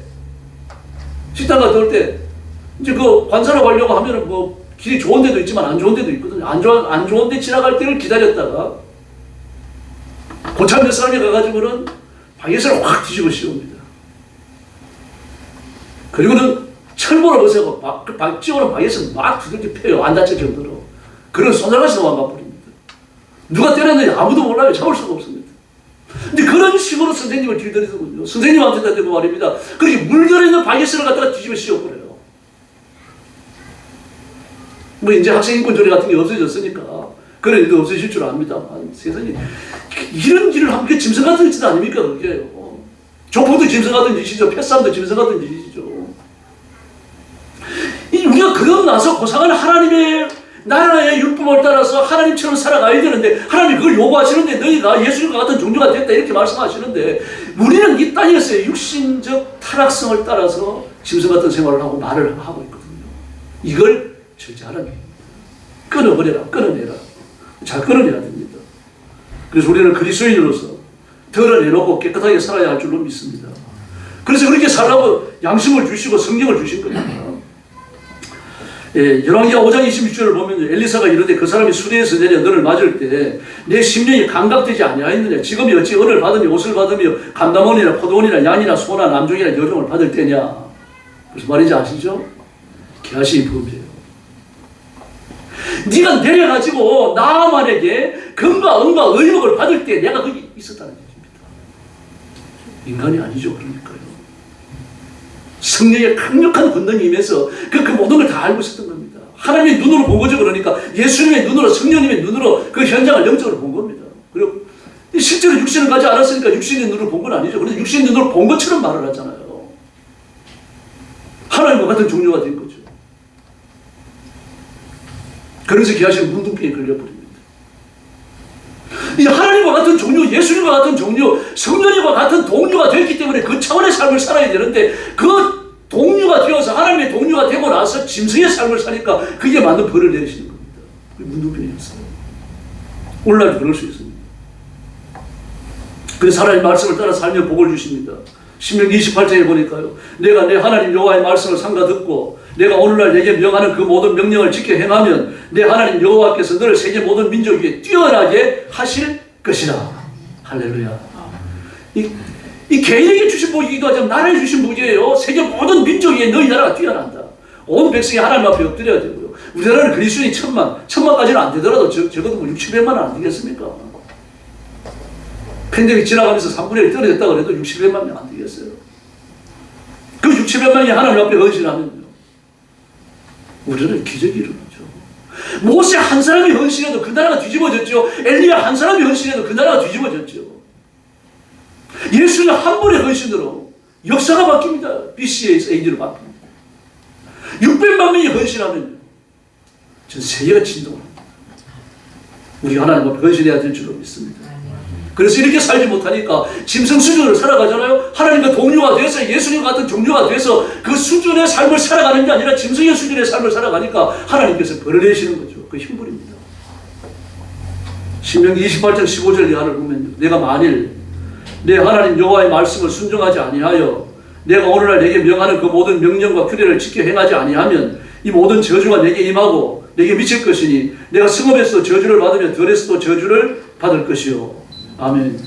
S6: 이제 그 관사로 가려고 하면은 뭐 길이 좋은 데도 있지만 안 좋은 데도 있거든요. 안 좋은 데 지나갈 때를 기다렸다가 고참 몇 사람이 가가지고는 바게트를 확 뒤집어 씌웁니다. 그리고는 철보를 벗어고 박지원은 방에서 막 두들겨 패요. 안 다칠 정도로. 그런 소나가시 와버립니다. 누가 때렸는지 아무도 몰라요. 잡을 수가 없습니다. 근데 그런 식으로 선생님을 길들이더군요. 선생님한테 대고 말입니다. 그렇게 물들어있는 바게스를 갖다가 뒤집어 씌워버려요. 뭐 이제 학생인권조례 같은 게 없어졌으니까 그런 일도 없어질 줄 압니다만 세상에 이런 일을 하면 그게 짐승 같은 짓 아닙니까? 그게요. 조폭도 짐승 같은 짓이죠. 패싸움도 짐승 같은 짓이죠. 우리가 거듭나서 고상한 하나님의 나라의 율법을 따라서 하나님처럼 살아가야 되는데 하나님이 그걸 요구하시는데 너희가 예수님과 같은 종류가 됐다 이렇게 말씀하시는데 우리는 이 땅에서의 육신적 타락성을 따라서 짐승 같은 생활을 하고 말을 하고 있거든요. 이걸 절제하라는 얘기입니다. 끊어버려라. 끊어내라. 잘 끊어내야 됩니다. 그래서 우리는 그리스도인으로서 덜어내놓고 깨끗하게 살아야 할 줄로 믿습니다. 그래서 그렇게 살라고 양심을 주시고 성경을 주신 겁니다. 예, 열왕기하 5장 26절을 보면 엘리사가 이르되 그 사람이 수레에서 내려 너를 맞을 때 내 심령이 감각되지 아니하였느냐 지금이 어찌 은을 받으며 옷을 받으며 감담원이나 포도원이나 양이나 소나 남종이나 여종을 받을 때냐. 무슨 말인지 아시죠? 개하시의 범죄예요. 네가 내려가지고 나만에게 금과 은과 의복을 받을 때 내가 거기 있었다는 얘기입니다. 인간이 아니죠. 그러니까요. 성령의 강력한 권능이 임해서 그 모든 걸 다 알고 있었던 겁니다. 하나님의 눈으로 본 거죠. 그러니까 예수님의 눈으로 성령님의 눈으로 그 현장을 영적으로 본 겁니다. 그리고 실제로 육신을 가지 않았으니까 육신의 눈으로 본 건 아니죠. 그런데 육신의 눈으로 본 것처럼 말을 하잖아요. 하나님과 같은 종류가 된 거죠. 그래서 기하시는 문둥병에 걸려버립니다. 이 하나님과 같은 종류, 예수님과 같은 종류, 성령님과 같은 동료가 됐기 때문에 그 차원의 삶을 살아야 되는데 그 동료가 되어서 하나님의 동료가 되고 나서 짐승의 삶을 사니까 그게 맞는 벌을 내리시는 겁니다. 그게 문둥병이었어요. 오늘날 그럴 수 있습니다. 그래서 하나님 말씀을 따라 살며 복을 주십니다. 신명기 28장에 보니까요. 내가 내 하나님 여호와의 말씀을 삼가 듣고 내가 오늘날 내게 명하는 그 모든 명령을 지켜 행하면 내 하나님 여호와께서 너를 세계 모든 민족 위에 뛰어나게 하실 것이다. 할렐루야. 이 개인에게 주신 복이기도 하지만 나라에 주신 복이에요. 세계 모든 민족 위에 너희 나라가 뛰어난다. 온 백성이 하나님 앞에 엎드려야 되고요. 우리나라는 그리스도인이 1000만까지는 안 되더라도 적어도 뭐 6,700만은 안 되겠습니까? 팬데믹 지나가면서 3분의 1 떨어졌다고 해도 6,700만 명 안 되겠어요. 그 6,700만이 하나님 앞에 헌신하면요. 우리는 기적이 일어나죠. 모세 한 사람이 헌신해도 그 나라가 뒤집어졌죠. 엘리야 한 사람이 헌신해도 그 나라가 뒤집어졌죠. 예수는 한 분의 헌신으로 역사가 바뀝니다. BC에서 AD로 바뀝니다. 600만 명이 헌신하면 전 세계가 진동합니다. 우리가 하나님 앞에 헌신해야 될 줄로 믿습니다. 그래서 이렇게 살지 못하니까 짐승 수준으로 살아가잖아요. 하나님과 동료가 돼서 예수님 같은 종류가 돼서 그 수준의 삶을 살아가는 게 아니라 짐승의 수준의 삶을 살아가니까 하나님께서 벌을 내시는 거죠. 그 형벌입니다. 신명기 28장 15절 이하를 보면 내가 만일 내 하나님 여호와의 말씀을 순종하지 아니하여 내가 오늘날 내게 명하는 그 모든 명령과 규례를 지켜 행하지 아니하면 이 모든 저주가 내게 임하고 내게 미칠 것이니 내가 성읍에서도 저주를 받으며 들에서도 저주를 받을 것이요. 아멘.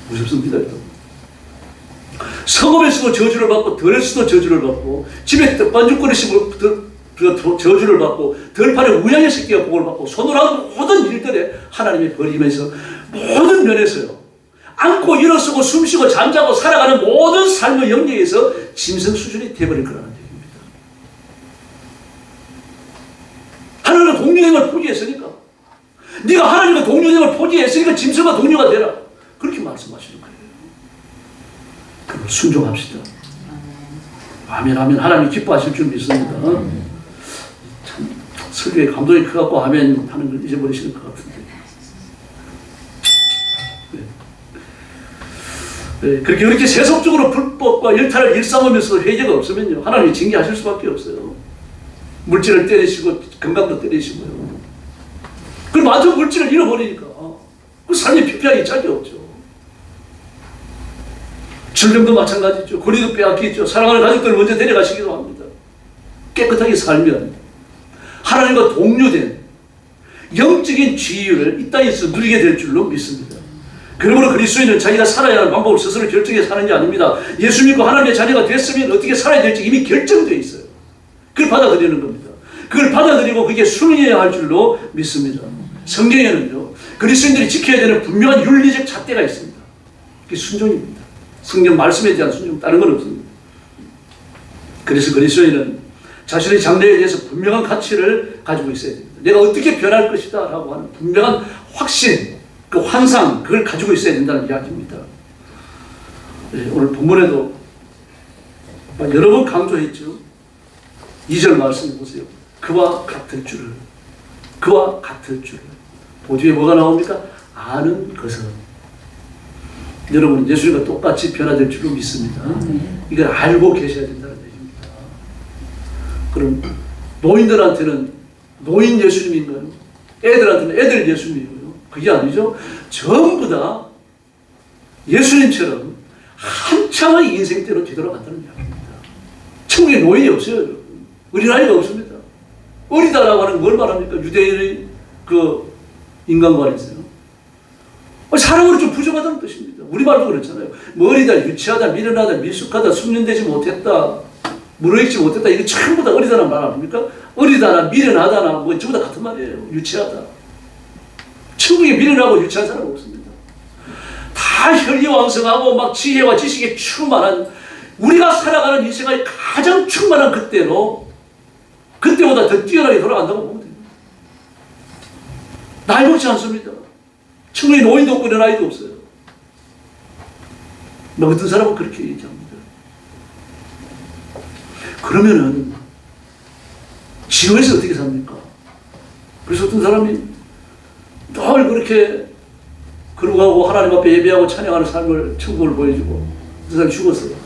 S6: 무섭습니다. 성읍에서도 저주를 받고 들에서도 저주를 받고 집에 떡반죽거리시고 저주를 받고 들판에 우양의 새끼가 복을 받고 손으로 하는 모든 일들에 하나님의 벌이면서 모든 면에서요. 앉고 일어서고 숨쉬고 잠자고 살아가는 모든 삶의 영역에서 짐승 수준이 되어버릴 거라는 얘기입니다. 하나님과 동료행을 포기했으니까 네가 하나님과 동료행을 포기했으니까 짐승과 동료가 되라. 그렇게 말씀하시는 거예요. 그걸 순종합시다. 아멘 아멘. 하나님 기뻐하실 줄 믿습니다. 참 설교에 감동이 커갖고 아멘 하는 걸 잊어버리시는 것 같은데. 네, 그렇게 세속적으로 불법과 일탈을 일삼으면서 회개가 없으면요. 하나님이 징계하실 수밖에 없어요. 물질을 때리시고 건강도 때리시고요. 그럼 완전 물질을 잃어버리니까 그 삶이 피폐하기 짝이 없죠. 질병도 마찬가지죠. 거리도 빼앗기죠. 사랑하는 가족들을 먼저 데려가시기도 합니다. 깨끗하게 살면 하나님과 동료된 영적인 지위를 이 땅에서 누리게 될 줄로 믿습니다. 그러므로 그리스도인은 자기가 살아야 하는 방법을 스스로 결정해 사는 게 아닙니다. 예수 믿고 하나님의 자녀가 됐으면 어떻게 살아야 될지 이미 결정되어 있어요. 그걸 받아들이는 겁니다. 그걸 받아들이고 그게 순응해야 할 줄로 믿습니다. 성경에는요, 그리스도인들이 지켜야 되는 분명한 윤리적 잣대가 있습니다. 그게 순종입니다. 성경 말씀에 대한 순종, 다른 건 없습니다. 그래서 그리스도인은 자신의 장래에 대해서 분명한 가치를 가지고 있어야 됩니다. 내가 어떻게 변할 것이다 라고 하는 분명한 확신, 그 환상, 그걸 가지고 있어야 된다는 이야기입니다. 네, 오늘 본문에도 여러 번 강조했죠. 2절 말씀해 보세요. 그와 같을 줄을, 그와 같을 줄을. 보뒤에 뭐가 나옵니까? 아는 것은. 여러분 예수님과 똑같이 변화될 줄로 믿습니다. 이걸 알고 계셔야 된다는 얘기입니다. 그럼 노인들한테는 노인 예수님인가요? 애들한테는 애들 예수님이고요. 그게 아니죠. 전부 다 예수님처럼 한창의 인생대로 뒤돌아간다는 이야기입니다. 천국에 노인이 없어요. 여러분. 어린아이가 없습니다. 어리다라고 하는 걸 말합니까? 유대인의 그 인간관에서요. 사람으로 좀 부족하다는 뜻입니다. 우리말도 그렇잖아요. 뭐 어리다, 유치하다, 미련하다, 미숙하다, 숙련되지 못했다, 무르익지 못했다. 이거 전부 다 어리다는 말 아닙니까? 어리다나 미련하다나 뭐 전부 다 같은 말이에요. 유치하다. 천국에 미련하고 유치한 사람은 없습니다. 다 혈기왕성하고 막 지혜와 지식에 충만한, 우리가 살아가는 인생의 가장 충만한 그때로, 그때보다 더 뛰어나게 돌아간다고 보면 됩니다. 나이 먹지 않습니다. 천국에 노인도 없고 어린아이도 없어요. 뭐 어떤 사람은 그렇게 얘기합니다. 그러면은 지옥에서 어떻게 삽니까? 그래서 어떤 사람이 늘 그렇게 걸어가고 하나님 앞에 예배하고 찬양하는 삶을, 천국을 보여주고 그 사람이 죽었어요.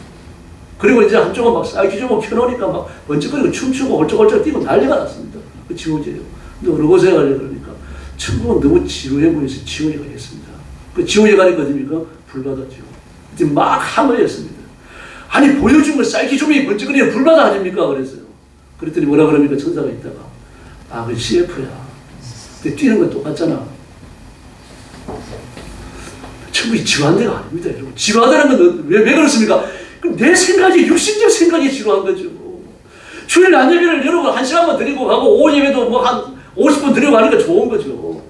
S6: 그리고 이제 한쪽은 막 쌀기종을 켜놓으니까 막 번쩍거리고 춤추고 얼쩍얼쩍 뛰고 난리가 났습니다. 그 지옥이에요. 근데 어느 곳에 가려 그러니까 천국은 너무 지루해 보여서 지옥에 가겠습니다. 그 지옥에 가니까 어딥니까? 불바다죠. 이제 막 항의했습니다. 아니 보여준 건 쌀기종이 번쩍거리는 불바다 아닙니까? 그랬어요. 그랬더니 뭐라 그럽니까? 천사가 있다가 아, 그 CF야. 근데 뛰는 건 똑같잖아. 천국이 지루한 데가 아닙니다, 여러분. 지루하다는 건 왜 그렇습니까? 내 생각이, 육신적 생각이 지루한 거죠. 주일 낮 예배를 여러분 1시간만 드리고 가고 오후 예배도 뭐 한 50분 드리고 가니까 좋은 거죠.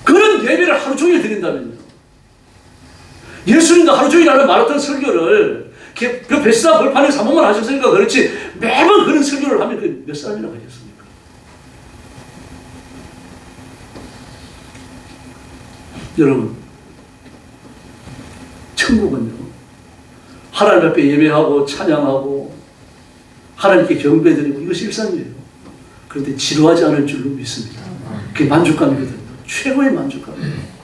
S6: 그런 예배를 하루 종일 드린다면요. 예수님도 하루 종일 하는 마라톤 설교를 그 베스다 벌판에서 한 번만 하셨으니까 그렇지 매번 그런 설교를 하면 그 몇 사람이나 가겠습니까? 여러분, 천국은요, 하나님 앞에 예배하고 찬양하고 하나님께 경배드리고 이것이 일상이에요. 그런데 지루하지 않을 줄로 믿습니다. 그게 만족감이거든요. 최고의 만족감이에요.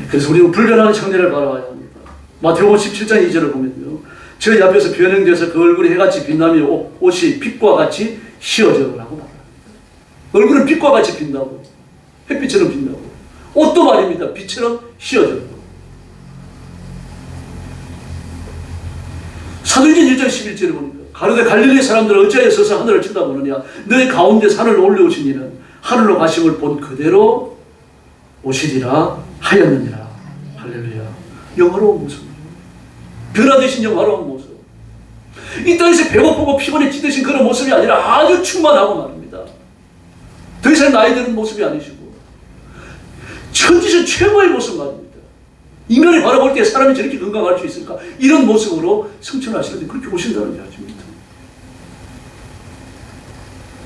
S6: 그래서 우리는 불변하는 청년을 바라봐야 합니다. 마태복음 17장 2절을 보면요, 저희 앞에서 변형돼서 그 얼굴이 해같이 빛나며 옷이 빛과 같이 휘어져라고 말합니다. 얼굴은 빛과 같이 빛나고 햇빛처럼 빛나고 옷도 말입니다. 빛처럼 휘어져요. 사도행전 1장 11절에 보니까 가로되 갈릴리 사람들은 어찌하여 서서 하늘을 쳐다보느냐, 너희 가운데 산을 올려오신 이는 하늘로 가심을 본 그대로 오시리라 하였느니라. 할렐루야. 영화로운 모습, 변화되신 영화로운 모습, 이 땅에서 배고프고 피곤해 찌드신 그런 모습이 아니라 아주 충만하고 말입니다. 더 이상 나이 드는 모습이 아니시고 천지전 최고의 모습 말입니다. 인간이 바라볼 때 사람이 저렇게 건강할 수 있을까? 이런 모습으로 성천하시는데 그렇게 오신다는 이야기입니다.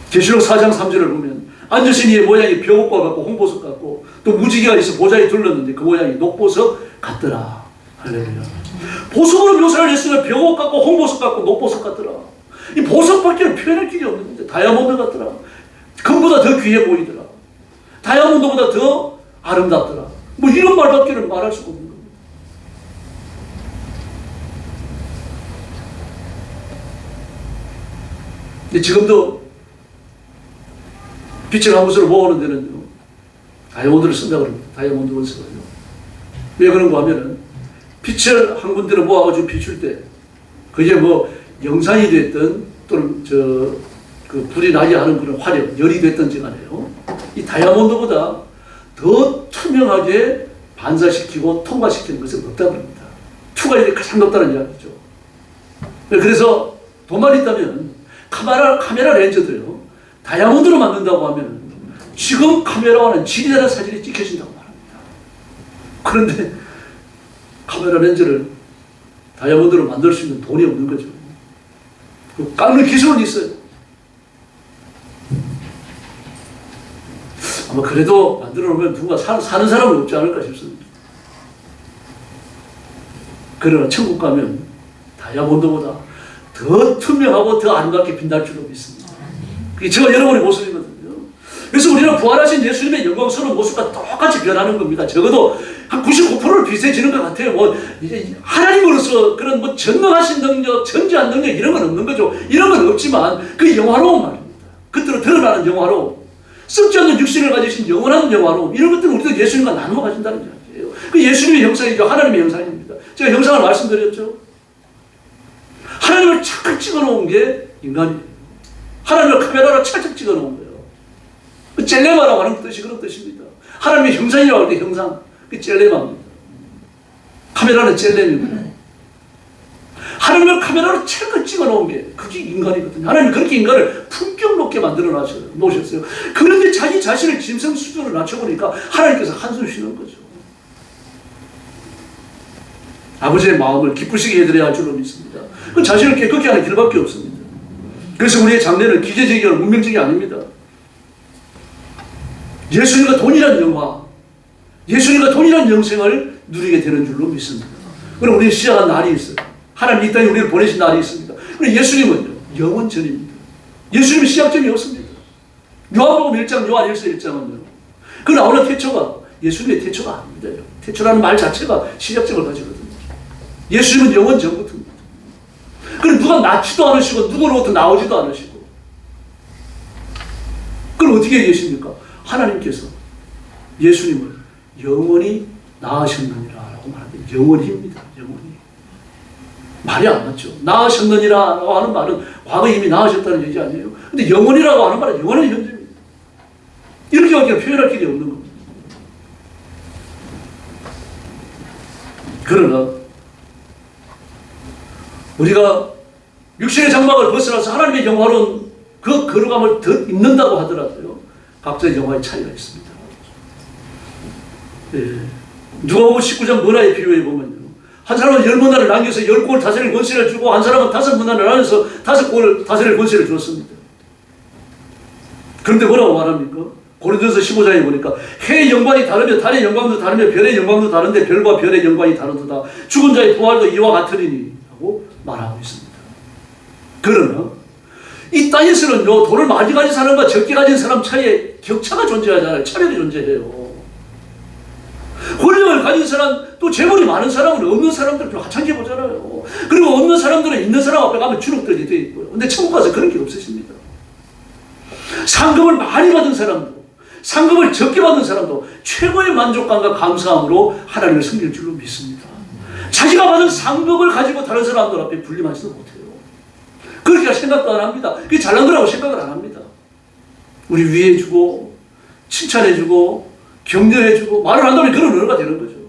S6: 계시록 4장 3절을 보면 앉으신 이의 모양이 벼옷과 같고 홍보석 같고 또 무지개가 있어 보좌에 둘렀는데 그 모양이 녹보석 같더라. 할렐루야. 보석으로 묘사를 했으면 벼옷 같고 홍보석 같고 녹보석 같더라. 이 보석밖에 표현할 길이 없는데 다이아몬드 같더라. 금보다 더 귀해 보이더라. 다이아몬드보다 더 아름답더라. 뭐 이런 말밖에는 말할 수가 없는 겁니다. 근데 지금도 빛을 한 곳으로 모으는 데는요, 다이아몬드를 쓴다고 합니다. 다이아몬드 원석을요. 왜 그런가 하면은 빛을 한 군데로 모아가지고 비출 때 그게 뭐 영상이 됐든 또는 그 불이 나게 하는 그런 화력, 열이 됐든지 간에요, 이 다이아몬드보다 더 투명하게 반사시키고 통과시키는 것은 없다고 합니다. 투가 이제 가장 높다는 이야기죠. 그래서 돈만 있다면 카메라 렌즈도요, 다이아몬드로 만든다고 하면 지금 카메라와는 질이 다른 사진이 찍혀진다고 말합니다. 그런데 카메라 렌즈를 다이아몬드로 만들 수 있는 돈이 없는 거죠. 깎는 기술은 있어요. 아마 그래도 만들어 놓으면 누가 사는 사람은 없지 않을까 싶습니다. 그러나 천국 가면 다이아몬드보다 더 투명하고 더 아름답게 빛날 줄로 믿습니다. 그게 저와 여러분의 모습이거든요. 그래서 우리는 부활하신 예수님의 영광스러운 모습과 똑같이 변하는 겁니다. 적어도 한 99%를 비슷해지는 것 같아요. 뭐 이제 하나님으로서 그런 뭐 전능하신 능력, 전지한 능력 이런 건 없는 거죠. 이런 건 없지만 그 영화로운 말입니다. 겉으로 드러나는 영화로, 썩지 않는 육신을 가지신 영원한 영화로, 이런 것들은 우리도 예수님과 나누어 가진다는 이야기예요. 그 예수님의 형상이죠. 하나님의 형상입니다. 제가 형상을 말씀드렸죠. 하나님을 착착 찍어놓은 게 인간이에요. 하나님을 카메라로 착착 찍어놓은 거예요. 그 젤레마라고 하는 뜻이 그런 뜻입니다. 하나님의 형상이라고 할 때 형상, 그 젤레마입니다. 카메라는 젤레입니다. 하나님을 카메라로 찰칵 찍어놓은 게 그게 인간이거든요. 하나님은 그렇게 인간을 품격 높게 만들어 놓으셨어요. 그런데 자기 자신을 짐승 수준으로 낮춰보니까 하나님께서 한숨 쉬는 거죠. 아버지의 마음을 기쁘시게 해드려야 할 줄로 믿습니다. 그 자신을 깨끗게 하는 길밖에 없습니다. 그래서 우리의 장래는 기계적이거나 운명적이 아닙니다. 예수님과 동일한 영화, 예수님과 동일한 영생을 누리게 되는 줄로 믿습니다. 그럼 우리는 시작한 날이 있어요. 하나님 이 땅에 우리를 보내신 날이 있습니다. 그럼 예수님은요, 영원전입니다. 예수님은 시작점이 없습니다. 요한복음 1장, 요한 1서 1장은요, 그 나오는 태초가 예수님의 태초가 아닙니다. 태초라는 말 자체가 시작점을 가지거든요. 예수님은 영원 전부터입니다. 그럼 누가 낳지도 않으시고 누구로부터 나오지도 않으시고, 그럼 어떻게 계십니까? 하나님께서 예수님을 영원히 낳으셨느니라라고 말합니다. 영원히입니다. 영원히. 말이 안 맞죠. 낳으셨느니라라고 하는 말은 과거에 이미 낳으셨다는 얘기 아니에요. 근데 영원이라고 하는 말은 영원한 현재입니다. 이렇게밖에 표현할 길이 없는 겁니다. 그러나 우리가 육신의 장막을 벗어나서 하나님의 영화로운 그 거룩함을 더 입는다고 하더라도요, 각자의 영화의 차이가 있습니다. 예. 누가복음 19장 문화에 비유해 보면요, 한 사람은 10문화를 남겨서 10골 다스릴 권세를 주고, 한 사람은 5문화를 나눠서 5골 다스릴 권세를 줬습니다. 그런데 뭐라고 말합니까? 고린도서 15장에 보니까 해의 영광이 다르며 달의 영광도 다르며 별의 영광도 다른데 별과 별의 영광이 다르도다. 죽은 자의 부활도 이와 같으리니 하고 말하고 있습니다. 그러나 이 땅에서는요, 돈을 많이 가진 사람과 적게 가진 사람 사이에 격차가 존재하잖아요. 차별이 존재해요. 권력을 가진 사람, 또 재물이 많은 사람은 없는 사람들 마찬가지 보잖아요. 그리고 없는 사람들은 있는 사람 앞에 가면 주눅들게 되어 있고요. 근데 천국 가서 그런 게 없으십니다. 상급을 많이 받은 사람도, 상급을 적게 받은 사람도 최고의 만족감과 감사함으로 하나님을 섬길 줄로 믿습니다. 자기가 받은 상급을 가지고 다른 사람들 앞에 군림하지도 못해요. 그렇게 생각도 안 합니다. 그게 잘난 거라고 생각을 안 합니다. 우리 위해주고 칭찬해주고 격려해주고 말을 한다면 그런 언어가 되는 거죠.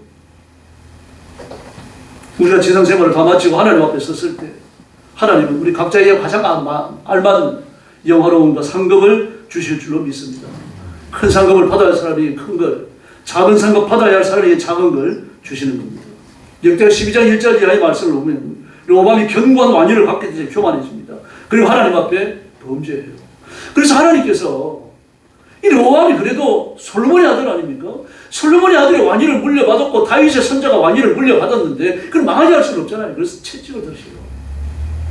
S6: 우리가 지상생활을 다 마치고 하나님 앞에 섰을 때 하나님은 우리 각자에게 가장 알맞은 영화로움과 상급을 주실 줄로 믿습니다. 큰 상급을 받아야 할 사람이 큰 걸, 작은 상급 받아야 할 사람에게 작은 걸 주시는 겁니다. 역대하 12장 1절 이하의 말씀을 보면 르호보암이 견고한 완유를 갖게 되자 교만해집니다. 그리고 하나님 앞에 범죄해요. 그래서 하나님께서 이 르호보암이 그래도 솔로몬의 아들 아닙니까? 솔로몬의 아들이 왕위를 물려받았고 다윗의 선자가 왕위를 물려받았는데 그걸 망하게 할 수는 없잖아요. 그래서 채찍을 드시고,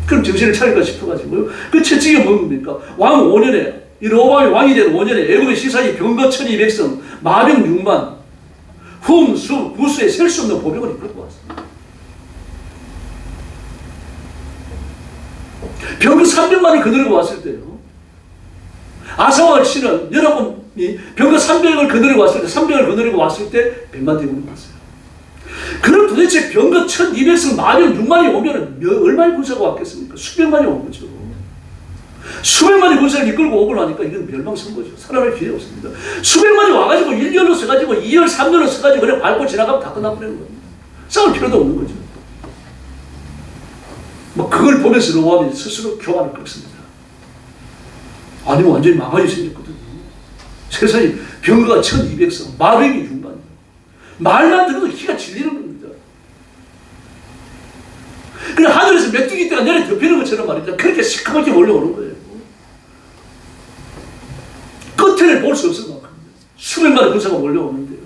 S6: 그럼 정신을 차릴까 싶어가지고요, 그 채찍이 뭡니까? 왕 5년에, 이 르호보암이 왕이 된 5년에 애굽의 시사이 병거 1200성, 마병 6만, 흠, 수, 구수에 셀 수 없는 보병을 이끌고 왔습니다. 병거 300만을 거느리고 왔을 때요, 아사와 씨는 여러분이 병거 300을 거느리고 왔을 때, 300을 거느리고 왔을 때 100만 대군이 왔어요. 그럼 도대체 병거 1200성 마병 6만이 오면 얼마의 군사가 왔겠습니까? 수백만이 온 거죠. 수백만이 군사를 이끌고 오고 나니까 이건 멸망선거죠. 살아날 필요 없습니다. 수백만이 와가지고 1년로 써가지고 2열, 3년로 써가지고 그냥 밟고 지나가면 다 끝나버리는 겁니다. 싸울 필요도 없는 거죠. 뭐 그걸 보면서 로보암이 스스로 교만을 꺾습니다. 아니면 완전히 망하게 생겼거든요. 세상에 병거가 1200성, 마병이 6만. 말만 들어도 기가 질리는 겁니다. 그냥 하늘에서 메뚜기 떼가 내려 덮이는 것처럼 말이죠. 그렇게 시커멓게 몰려오는 거예요. 끝을 볼 수 없을 만큼 수백만의 군사가 몰려오는데요.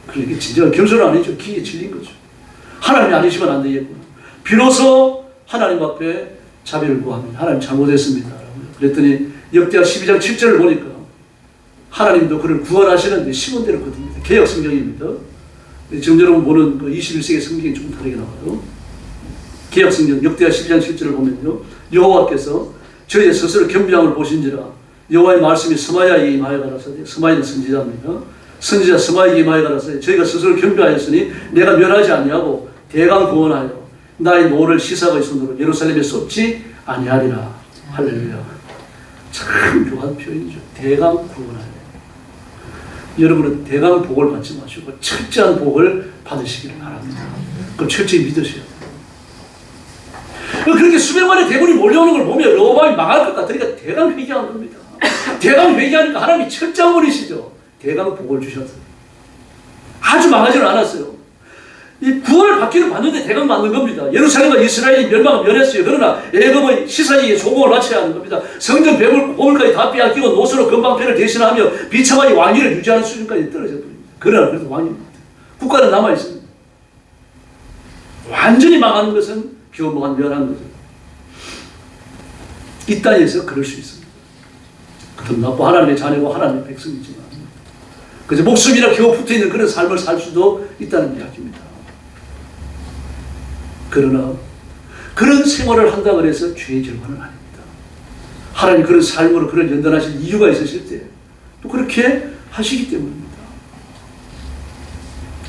S6: 그게 진정한 겸손은 아니죠. 기에 질린 거죠. 하나님이 아니시면 안 되겠구나. 비로소 하나님 앞에 자비를 구합니다. 하나님 잘못했습니다. 그랬더니 역대하 12장 7절을 보니까 하나님도 그를 구원하시는데 시몬대로 거듭니다. 개역 성경입니다. 지금 여러분 보는 그 21세기 성경이 조금 다르게 나와요. 개역 성경 역대하 12장 7절을 보면요. 여호와께서 저희의 스스로 겸비함을 보신지라 여호와의 말씀이 스마야에게 임하여 가라사대. 스마야는 선지자입니다. 선지자 스마야에게 임하여 가라사대. 저희가 스스로 겸비하였으니 내가 멸하지 아니하고 대강 구원하여 나의 노를 시사의 손으로 예루살렘에 쏟지 아니하리라. 할렐루야. 참 묘한 표현이죠. 대강 구원하여. 여러분은 대강 복을 받지 마시고 철저한 복을 받으시기를 바랍니다. 그럼 철저히 믿으셔야 돼요. 그렇게 수백만의 대군이 몰려오는 걸 보면 로보암이 망할 것 같으니까 대강 회개한 겁니다. 대강 회개하니까 하나님이 철저한 분이시죠. 대강 복을 주셔서 아주 망하지는 않았어요. 이 구원을 받기는 받는데 대강 받는 겁니다. 예루살렘과 이스라엘이 멸망을 면했어요. 그러나 애굽의 시사지에 조공을 바쳐야 하는 겁니다. 성전 보물까지 다 빼앗기고 노수로 건방패를 대신하며 비참하게 왕위를 유지하는 수준까지 떨어져 버립니다. 그러나 그래도 왕입니다. 국가는 남아있습니다. 완전히 망하는 것은 교묘한 멸한 거죠. 이 땅에서 그럴 수 있습니다. 거듭났고 하나님의 자녀고 하나님의 백성이지만 그저 목숨이나 겨우 붙어있는 그런 삶을 살 수도 있다는 이야기입니다. 그러나 그런 생활을 한다고 해서 죄의 결과는 아닙니다. 하나님 그런 삶으로 그런 연단하실 이유가 있으실 때 또 그렇게 하시기 때문입니다.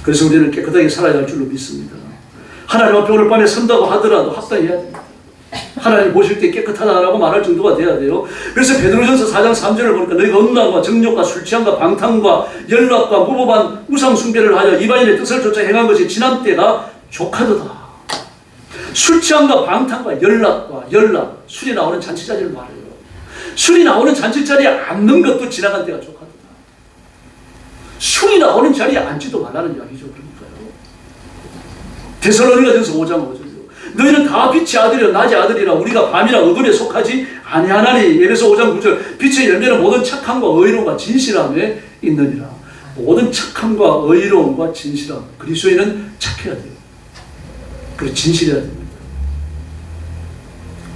S6: 그래서 우리는 깨끗하게 살아야 할 줄로 믿습니다. 하나님 앞에 오늘 밤에 선다고 하더라도 합당해야 됩니다. 하나님 보실 때 깨끗하다라고 말할 정도가 돼야 돼요. 그래서 베드로전서 4장 3절을 보니까 너희가 음란과 정욕과 술 취함과 방탕과 연락과 무법한 우상 숭배를 하여 이방인의 뜻을 쫓아 행한 것이 지난 때가 족하도다. 술 취함과 방탕과 연락, 술이 나오는 잔치자리를 말해요. 술이 나오는 잔치자리에 앉는 것도 지나간 때가 족하도다. 술이 나오는 자리에 앉지도 말라는 이야기죠. 그러니까요. 데살로니가전서 5장 5절이요. 너희는 다 빛의 아들이라 낮의 아들이라 우리가 밤이나 어둠에 속하지 아니하나니. 에베소 5장 9절. 빛의 열매는 모든 착함과 의로움과 진실함에 있느니라. 모든 착함과 의로움과 진실함. 그리스도인은 착해야 돼요. 그리고 진실해야 됩니다.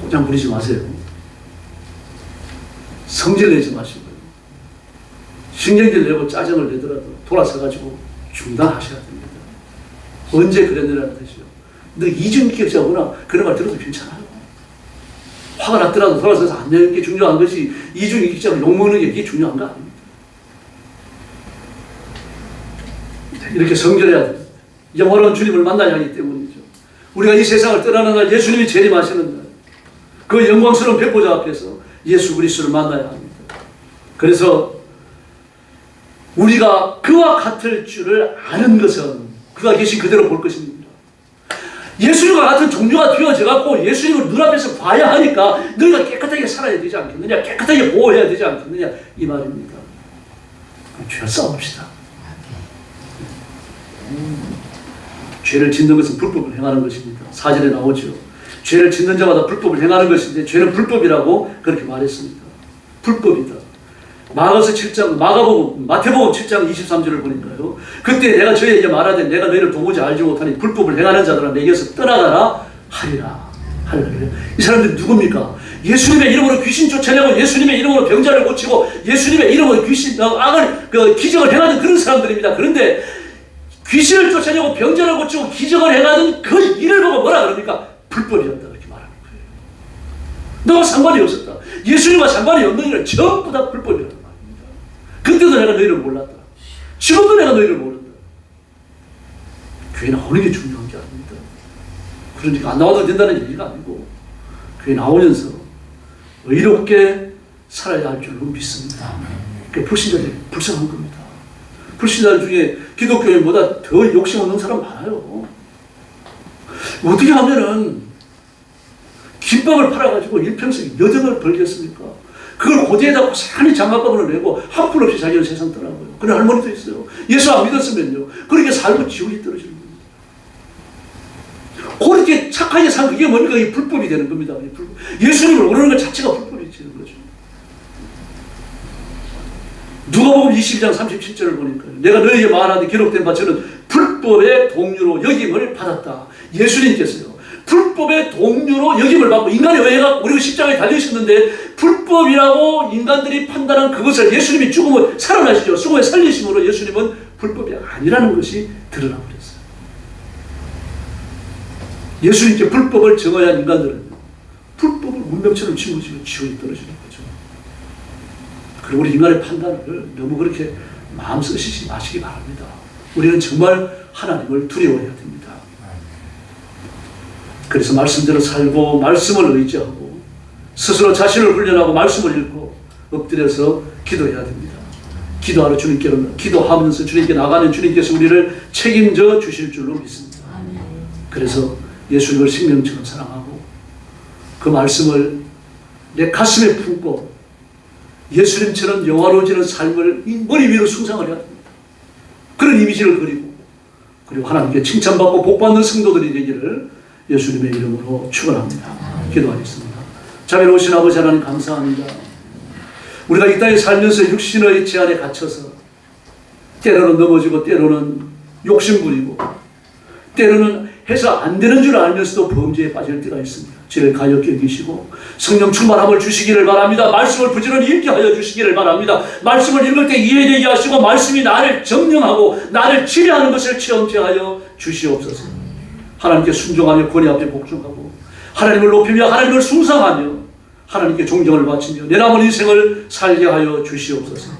S6: 고장 부리지 마세요. 성질 내지 마시고요. 신경질 내고 짜증을 내더라도 돌아서가지고 중단하셔야 됩니다. 언제 그랬느냐는 뜻이요. 너 이중인격자구나. 그런 말 들어도 괜찮아요. 화가 났더라도 돌아서서 안 내는 게 중요한 것이 이중인격자로 욕먹는 게 이게 중요한 거 아닙니다. 이렇게 성결해야 됩니다. 영원한 주님을 만나야 하기 때문이죠. 우리가 이 세상을 떠나는 날 예수님이 재림하시는 날 그 영광스러운 백보자 앞에서 예수 그리스도를 만나야 합니다. 그래서 우리가 그와 같을 줄을 아는 것은 그가 계신 그대로 볼 것입니다. 예수님과 같은 종류가 되어져갖고 예수님을 눈앞에서 봐야 하니까 너희가 깨끗하게 살아야 되지 않겠느냐, 깨끗하게 보호해야 되지 않겠느냐 이 말입니다. 죄를 싸웁시다. 죄를 짓는 것은 불법을 행하는 것입니다. 4절에 나오죠. 죄를 짓는 자마다 불법을 행하는 것인데 죄는 불법이라고 그렇게 말했습니다. 불법이다. 마가서 7장, 마태복음 7장 23절을 보니까요. 그때 내가 저희에게 말하되 내가 너희를 도무지 알지 못하니 불법을 행하는 자들아 내게서 떠나가라 하리라. 할렐루야. 이 사람들이 누굽니까? 예수님의 이름으로 귀신 쫓아내고 예수님의 이름으로 병자를 고치고 예수님의 이름으로 기적을 행하는 그런 사람들입니다. 그런데 귀신을 쫓아내고 병자를 고치고 기적을 행하는 그 일을 보고 뭐라 그럽니까? 불법이었다 이렇게 말하는 거예요. 너와 상관이 없었다. 예수님과 상관이 없는 일은 전부 다 불법이라는 말입니다. 그때도 내가 너희를 몰랐다. 지금도 내가 너희를 모른다. 교회 나오는 게 중요한 게 아닙니다. 그러니까 안 나와도 된다는 얘기가 아니고 교회 나오면서 의롭게 살아야 할 줄로 믿습니다. 그 불신자들이 불쌍한 겁니다. 불신자들 중에 기독교인보다 더 욕심 없는 사람 많아요. 어떻게 하면은 김밥을 팔아가지고 일평생 여정을 벌겠습니까? 그걸 고대에다 고스란히 장갑감을 내고 한풀 없이 자기는 세상 떠나고요. 그런 할머니도 있어요. 예수 안 믿었으면요. 그렇게 살고 지옥에 떨어지는 겁니다. 그렇게 착하게 산 그게 뭡니까? 이 불법이 되는 겁니다. 예수님을 모르는 것 자체가 불법이 되는 거죠. 누가복음 22장 37절을 보니까 내가 너희에게 말하되 기록된 바 저는 불법의 동류로 여김을 받았다. 예수님께서요. 불법의 동류로 여김을 받고 인간이 왜 우리가 십자가에 달리셨는데 불법이라고 인간들이 판단한 그것을 예수님이 죽음을 살아나시죠. 죽음에 살리심으로 예수님은 불법이 아니라는 것이 드러나 버렸어요. 예수님께 불법을 정해야 한 인간들은 불법을 운명처럼 짊어지고 지옥에 떨어지는 거죠. 그리고 우리 인간의 판단을 너무 그렇게 마음 쓰시지 마시기 바랍니다. 우리는 정말 하나님을 두려워해야 됩니다. 그래서 말씀대로 살고 말씀을 의지하고 스스로 자신을 훈련하고 말씀을 읽고 엎드려서 기도해야 됩니다. 기도하러 주님께로 기도하면서 주님께 나가는 주님께서 우리를 책임져 주실 줄로 믿습니다. 그래서 예수님을 생명처럼 사랑하고 그 말씀을 내 가슴에 품고 예수님처럼 영화로워지는 삶을 이 머리 위로 숭상을 해야 됩니다. 그런 이미지를 그리고 하나님께 칭찬받고 복받는 성도들이 되기를 예수님의 이름으로 축원합니다. 기도하겠습니다. 자비로우신 아버지 하나님 감사합니다. 우리가 이 땅에 살면서 육신의 제한에 갇혀서 때로는 넘어지고 때로는 욕심부리고 때로는 해서 안 되는 줄 알면서도 범죄에 빠질 때가 있습니다. 죄를 가볍게 여기시고 성령 충만함을 주시기를 바랍니다. 말씀을 부지런히 읽게 하여 주시기를 바랍니다. 말씀을 읽을 때 이해되게 하시고 말씀이 나를 정령하고 나를 치료하는 것을 체험케 하여 주시옵소서. 하나님께 순종하며 권위 앞에 복종하고 하나님을 높이며 하나님을 숭상하며 하나님께 존경을 바치며 내 남은 인생을 살게 하여 주시옵소서.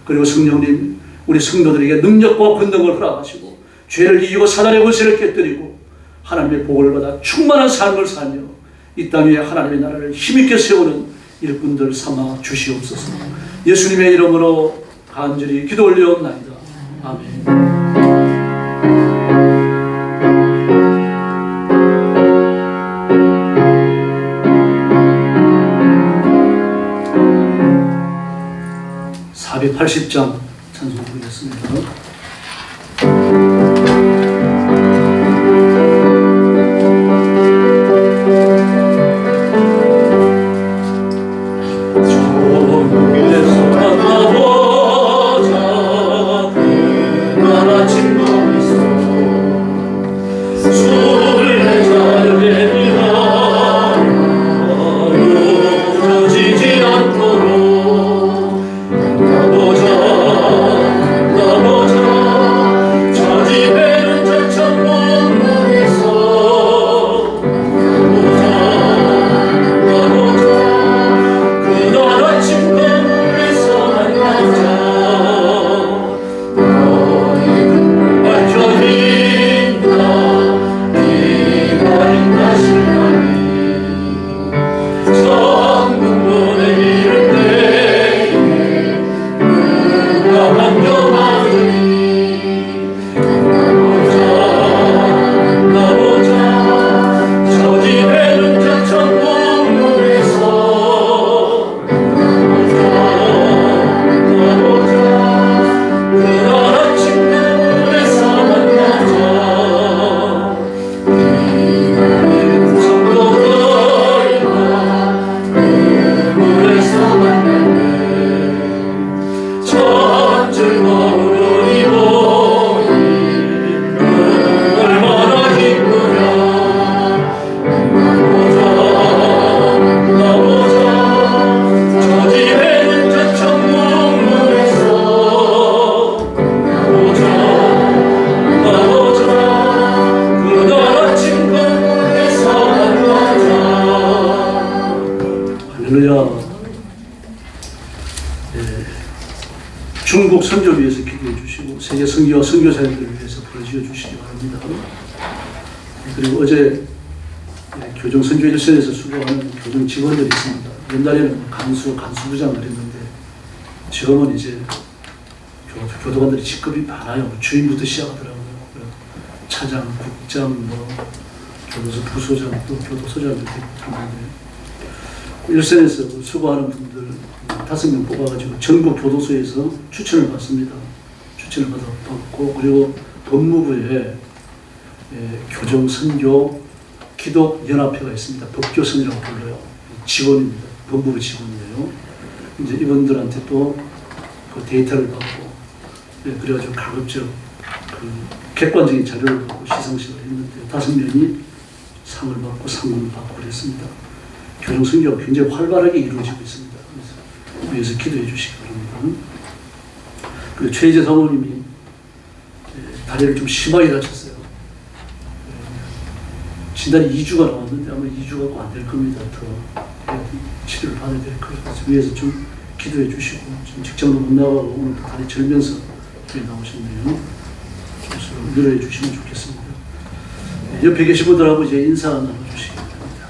S6: 그리고 성령님 우리 성도들에게 능력과 권능을 허락하시고 죄를 이기고 사단의 권세를 깨뜨리고 하나님의 복을 받아 충만한 삶을 살며 이 땅 위에 하나님의 나라를 힘있게 세우는 일꾼들 삼아 주시옵소서. 예수님의 이름으로 간절히 기도 올려옵나이다. 아멘. (480장) 찬송 부르겠습니다. 중국 선교를 위해서 기도해 주시고 세계 선교와 선교사님들을 위해서 부르짖어 주시기 바랍니다. 그리고 어제 교정 선교 일선에서 수고하는 교정 직원들이 있습니다. 옛날에는 간수부장 그랬는데 지금은 이제 교도관들이 직급이 많아요. 주임부터 시작하더라고요. 차장, 국장, 뭐 교도소 부소장, 또 교도소장 이렇게 하는데 일선에서 수고하는 분들 5명 뽑아가지고 전국 교도소에서 추천을 받습니다. 추천을 받고 그리고 법무부에 교정, 선교, 기독 연합회가 있습니다. 법교선이라고 불러요. 직원입니다. 법무부 직원이에요. 이제 이분들한테 또 그 데이터를 받고 그래가지고 가급적 그 객관적인 자료를 받고 시상식을 했는데 5명이 상을 받고 상금을 받고 그랬습니다. 교정 선교가 굉장히 활발하게 이루어지고 있습니다. 그래서 위에서 기도해 주시기 바랍니다. 그리고 최희재 사모님이 다리를 좀 심하게 다쳤어요. 진단이 2주가 나왔는데 아마 2주가 안 될 겁니다. 더 치료를 받아야 될 거예요. 그래서 위에서 좀 기도해 주시고 지금 직장도 못 나가고 오늘 다리 절면서 여기 나오셨네요. 좀 위로해 주시면 좋겠습니다. 옆에 계신 분들하고 이제 인사 나눠주시기 바랍니다.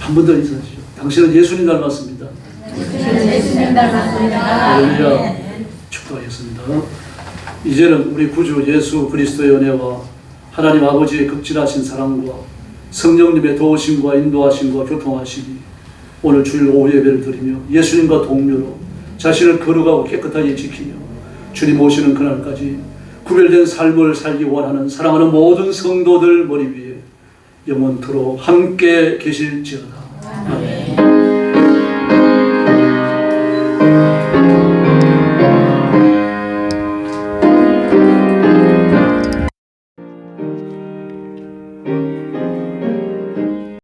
S6: 한 번 더 인사하시죠. 당신은 예수님 닮았습니다.
S7: 예수님 닮았습니다.
S6: 할렐루야. 축복하겠습니다. 이제는 우리 구주 예수 그리스도의 은혜와 하나님 아버지의 극진하신 사랑과 성령님의 도우심과 인도하심과 교통하심이 오늘 주일 오후 예배를 드리며 예수님과 동료로 자신을 거룩하고 깨끗하게 지키며 주님 오시는 그날까지 구별된 삶을 살기 원하는 사랑하는 모든 성도들 머리 위에 영원토록 함께 계실지어다.